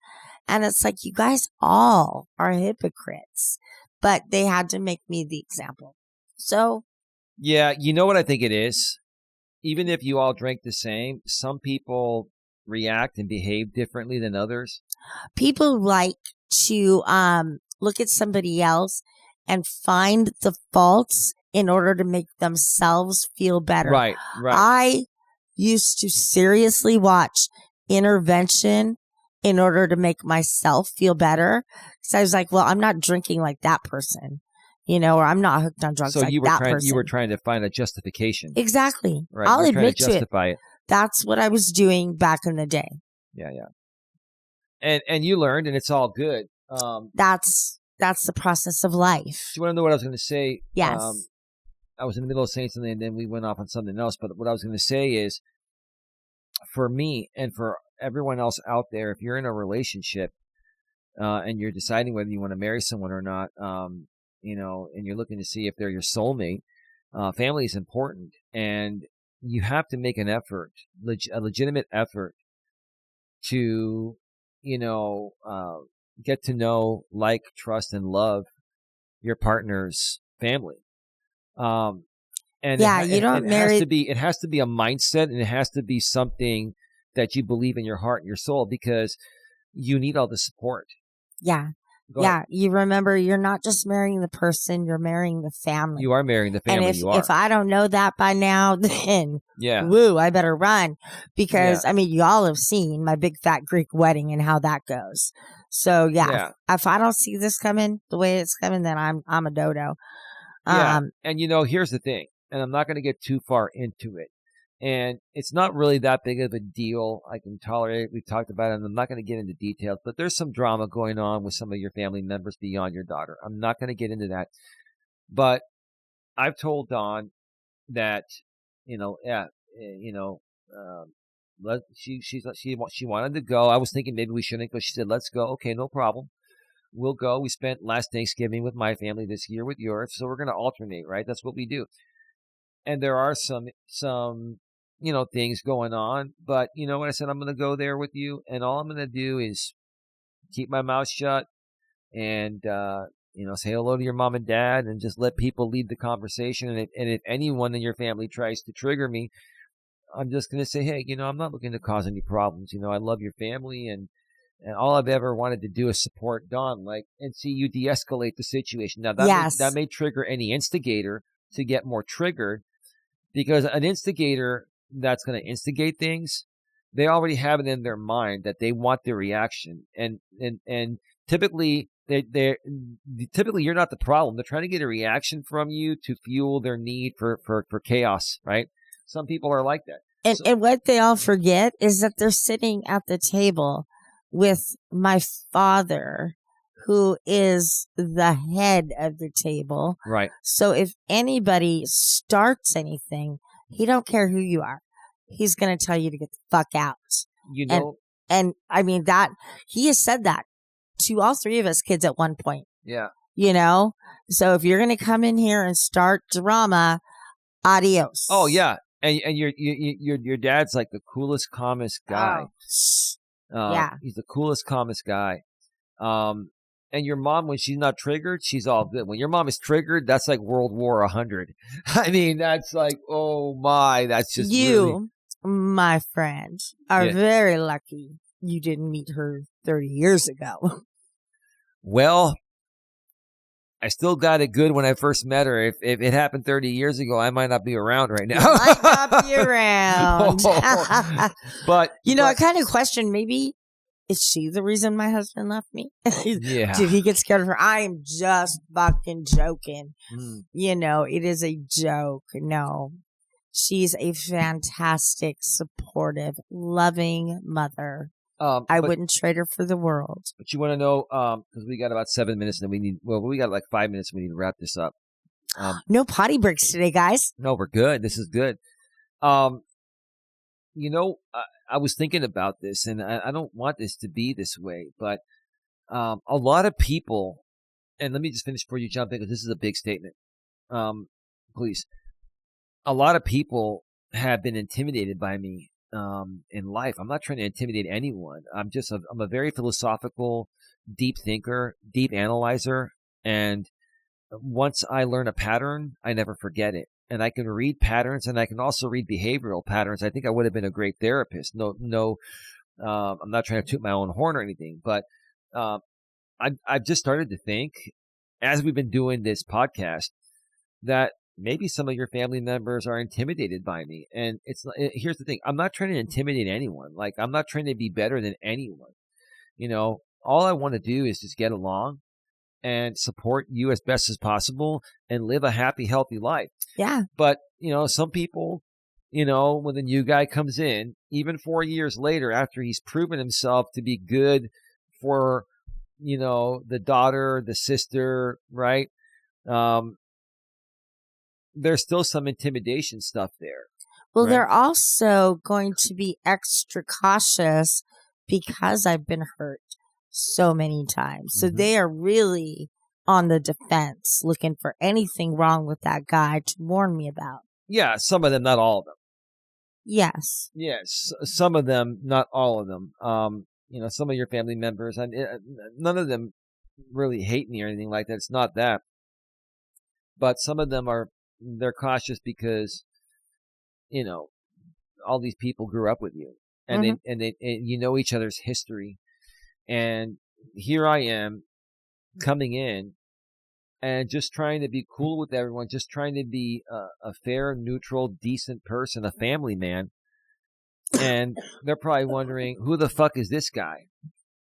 And it's like, you guys all are hypocrites. But they had to make me the example. So. Yeah, you know what I think it is? Even if you all drink the same, some people react and behave differently than others. People like to look at somebody else and find the faults in order to make themselves feel better. Right. I used to seriously watch Intervention in order to make myself feel better. So I was like, well, I'm not drinking like that person, or I'm not hooked on drugs like that person. You were trying to find a justification. Exactly. Right. I'll admit to justify it. That's what I was doing back in the day. Yeah. And you learned, and it's all good. That's the process of life. Do you want to know what I was going to say? Yes. I was in the middle of saying something, and then we went off on something else. But what I was going to say is, for me and for everyone else out there, if you're in a relationship and you're deciding whether you want to marry someone or not, and you're looking to see if they're your soulmate, family is important, and you have to make an effort, a legitimate effort, to get to know, like, trust, and love your partner's family. And yeah, you don't marry. It has to be a mindset, and it has to be something that you believe in your heart and your soul, because you need all the support. Yeah. Yeah. You remember, you're not just marrying the person, you're marrying the family. You are marrying the family. And if I don't know that by now, then woo, I better run. Because, you all have seen my big fat Greek wedding and how that goes. So, if I don't see this coming the way it's coming, then I'm a dodo. And here's the thing, and I'm not going to get too far into it. And it's not really that big of a deal. I can tolerate it. We've talked about it, and I'm not going to get into details, but there's some drama going on with some of your family members beyond your daughter. I'm not going to get into that. But I've told Dawn that, she wanted to go. I was thinking maybe we shouldn't go. She said, let's go. Okay, no problem. We'll go. We spent last Thanksgiving with my family, this year with yours. So we're going to alternate, right? That's what we do. And there are some things going on, but what I said, I'm going to go there with you, and all I'm going to do is keep my mouth shut and, say hello to your mom and dad, and just let people lead the conversation. And if anyone in your family tries to trigger me, I'm just going to say, hey, I'm not looking to cause any problems. I love your family, and all I've ever wanted to do is support Dawn, and see you de-escalate the situation. Now that may trigger any instigator to get more triggered, because an instigator that's going to instigate things, they already have it in their mind that they want the reaction, and typically typically you're not the problem. They're trying to get a reaction from you to fuel their need for chaos, right? Some people are like that. And what they all forget is that they're sitting at the table with my father, who is the head of the table. Right. So if anybody starts anything, he don't care who you are. He's going to tell you to get the fuck out. And that he has said that to all three of us kids at one point. Yeah. So if you're going to come in here and start drama, adios. Oh yeah. And your dad's like the coolest, calmest guy. He's the coolest, calmest guy. And your mom, when she's not triggered, she's all good. When your mom is triggered, that's like World War 100. That's like, oh my, that's just you, my friend, are very lucky you didn't meet her 30 years ago. Well, I still got it good when I first met her. If it happened 30 years ago, I might not be around right now. You might not be around. But I kind of question, maybe, is she the reason my husband left me? Yeah. Did he get scared of her? I am just fucking joking. It is a joke. No. She's a fantastic, supportive, loving mother. I wouldn't trade her for the world. But you want to know, because we got about 7 minutes, and we got like 5 minutes, we need to wrap this up. No potty breaks today, guys. No, we're good. This is good. I was thinking about this, and I don't want this to be this way, but a lot of people, and let me just finish before you jump in, because this is a big statement. Please. A lot of people have been intimidated by me in life. I'm not trying to intimidate anyone. I'm a very philosophical, deep thinker, deep analyzer, and once I learn a pattern, I never forget it. And I can read patterns, and I can also read behavioral patterns. I think I would have been a great therapist. No, I'm not trying to toot my own horn or anything, but I've just started to think, as we've been doing this podcast, that maybe some of your family members are intimidated by me. And here's the thing. I'm not trying to intimidate anyone. Like, I'm not trying to be better than anyone. All I want to do is just get along and support you as best as possible and live a happy, healthy life. Yeah. But, some people, when the new guy comes in, even 4 years later, after he's proven himself to be good for, the daughter, the sister, right? There's still some intimidation stuff there. Well, right? They're also going to be extra cautious because I've been hurt so many times. So they are really on the defense, looking for anything wrong with that guy to warn me about. Yeah, some of them, not all of them. Yes. Yes, some of them, not all of them. Some of your family members, and none of them really hate me or anything like that. It's not that. But some of them they're cautious because, all these people grew up with you, and they you know each other's history. And here I am coming in and just trying to be cool with everyone, just trying to be a fair, neutral, decent person, a family man. And they're probably wondering, who the fuck is this guy?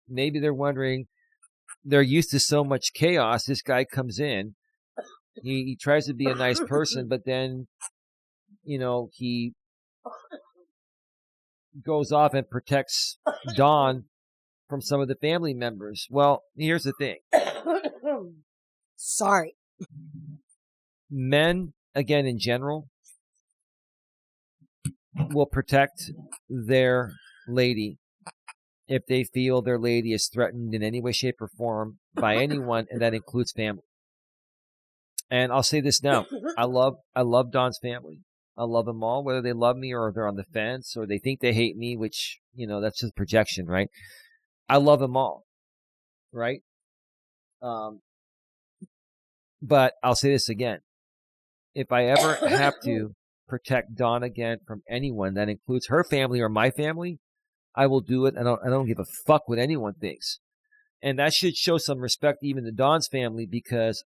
Maybe they're wondering, they're used to so much chaos. This guy comes in, he tries to be a nice person, but then, he goes off and protects Dawn from some of the family members. Well, here's the thing. Sorry. Men, again, in general, will protect their lady if they feel their lady is threatened in any way, shape, or form by anyone, and that includes family. And I'll say this now. I love Dawn's family. I love them all, whether they love me or they're on the fence or they think they hate me, which, that's just projection, right? I love them all, right? But I'll say this again. If I ever have to protect Dawn again from anyone, that includes her family or my family, I will do it. I don't give a fuck what anyone thinks. And that should show some respect even to Dawn's family, because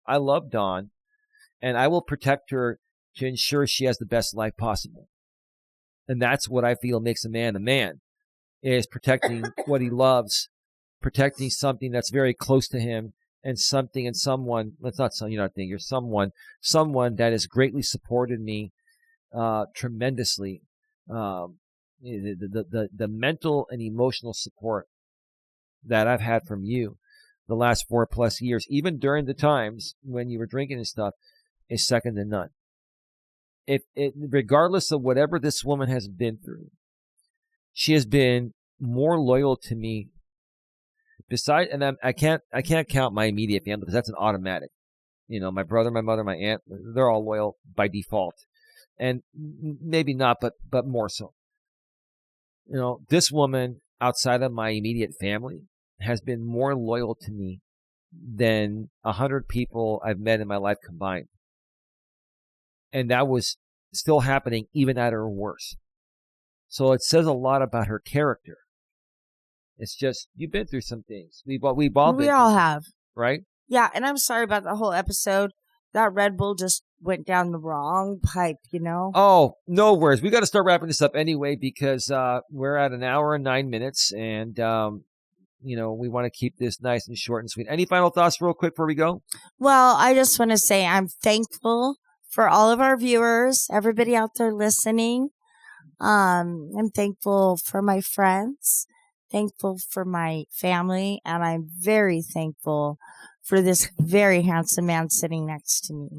I love Dawn and I will protect her to ensure she has the best life possible. And that's what I feel makes a man, is protecting what he loves, protecting something that's very close to him, and something and someone, you're someone that has greatly supported me tremendously. The mental and emotional support that I've had from you the last 4+ years, even during the times when you were drinking and stuff, is second to none. Regardless of whatever this woman has been through, she has been more loyal to me. I can't count my immediate family, because that's an automatic. My brother, my mother, my aunt, they're all loyal by default, and maybe not, but more so. This woman outside of my immediate family has been more loyal to me than 100 people I've met in my life combined. And that was still happening even at her worst. So it says a lot about her character. It's just, you've been through some things. We all have. Right? Yeah, and I'm sorry about the whole episode. That Red Bull just went down the wrong pipe, Oh, no worries. We got to start wrapping this up anyway, because we're at 1 hour and 9 minutes, and we want to keep this nice and short and sweet. Any final thoughts real quick before we go? Well, I just want to say I'm thankful for all of our viewers, everybody out there listening. I'm thankful for my friends, thankful for my family, and I'm very thankful for this very handsome man sitting next to me.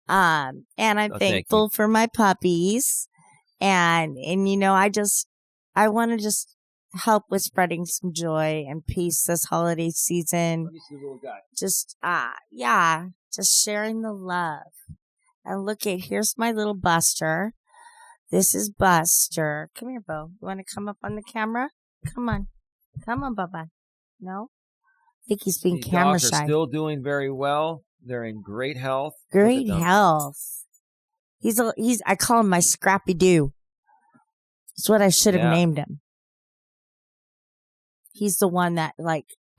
And I'm thankful for my puppies. And I want to just help with spreading some joy and peace this holiday season. Let me see the little guy. Just, just sharing the love. And look at, here's my little Buster. This is Buster. Come here, Bo. You want to come up on the camera? Come on, Bubba. No? I think he's being camera dogs shy. are still doing very well. They're in great health. Great health. I call him my Scrappy Doo. That's what I should have named him. He's the one that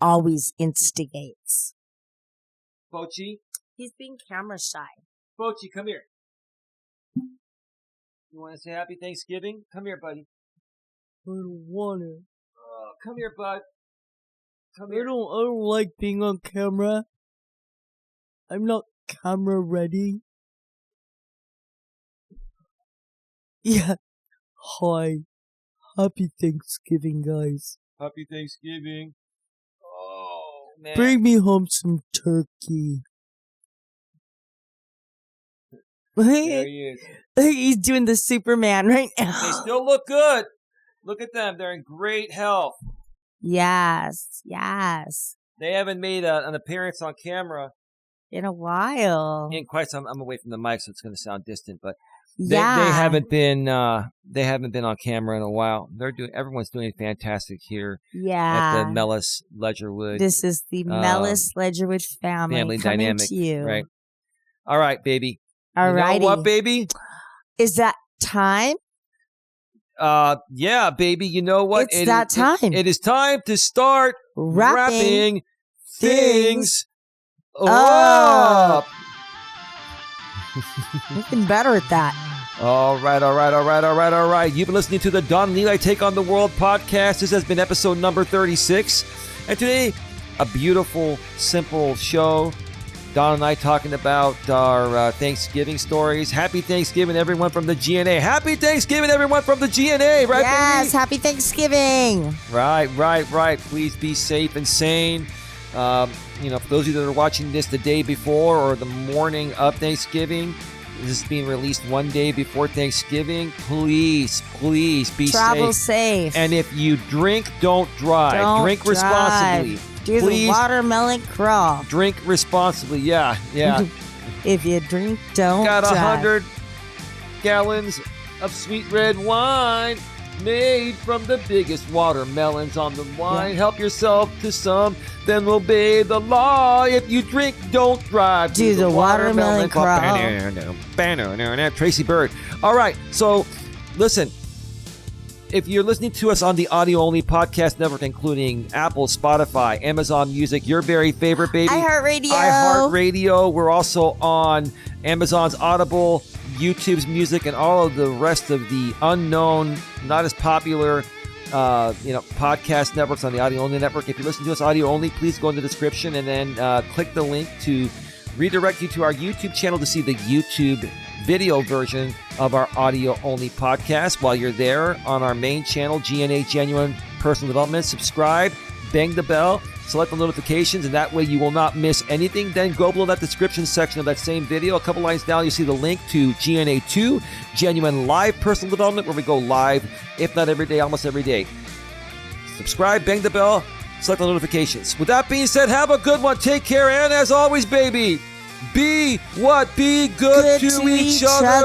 always instigates. Pochi? He's being camera shy. Pochi, come here. You want to say Happy Thanksgiving? Come here, buddy. I don't want to. Come here, bud. Come here. I don't like being on camera. I'm not camera ready. Yeah. Hi. Happy Thanksgiving, guys. Happy Thanksgiving. Oh, man. Bring me home some turkey. There he is. He's doing the Superman right now. They still look good. Look at them. They're in great health. Yes. They haven't made an appearance on camera in a while. In quite some. I'm away from the mic, so it's going to sound distant, but they yeah. haven't been on camera in a while. Everyone's doing fantastic here. Yeah. At the Mellis Ledgerwood. This is the Mellis Ledgerwood family coming dynamic, to you. Right. All right, baby. All right. You know what, baby? Is that time? Yeah, baby. You know what? It's that time. It is time to start wrapping things up. Looking better at that. All right. You've been listening to the Don and Eli Take on the World podcast. This has been episode number 36. And today, a beautiful, simple show. Don and I talking about our Thanksgiving stories. Happy Thanksgiving, everyone from the GNA. Happy Thanksgiving, everyone from the GNA, right? Yes, baby? happy Thanksgiving. Right. Please be safe and sane. For those of you that are watching this the day before or the morning of Thanksgiving, this is being released one day before Thanksgiving. Please be Travel safe. And if you drink, don't drive. Drink responsibly. Do the watermelon crawl. Drink responsibly. Yeah. If you drink, don't Got drive. 100 gallons of sweet red wine made from the biggest watermelons on the wine. Yeah. Help yourself to some, then obey the law. If you drink, don't drive. Do the watermelon crawl. Tracy Bird. All right, so listen. If you're listening to us on the audio-only podcast network, including Apple, Spotify, Amazon Music, your very favorite, baby. iHeartRadio. We're also on Amazon's Audible, YouTube's Music, and all of the rest of the unknown, not as popular, podcast networks on the audio-only network. If you listen to us audio-only, please go in the description and then click the link to redirect you to our YouTube channel to see the YouTube video version of our audio-only podcast. While you're there on our main channel, GNA Genuine Personal Development, subscribe, bang the bell, select the notifications, and that way you will not miss anything. Then go below that description section of that same video. A couple lines down, you see the link to GNA2, Genuine Live Personal Development, where we go live, if not every day, almost every day. Subscribe, bang the bell, select the notifications. With that being said, have a good one. Take care, and as always, baby, be good to each other.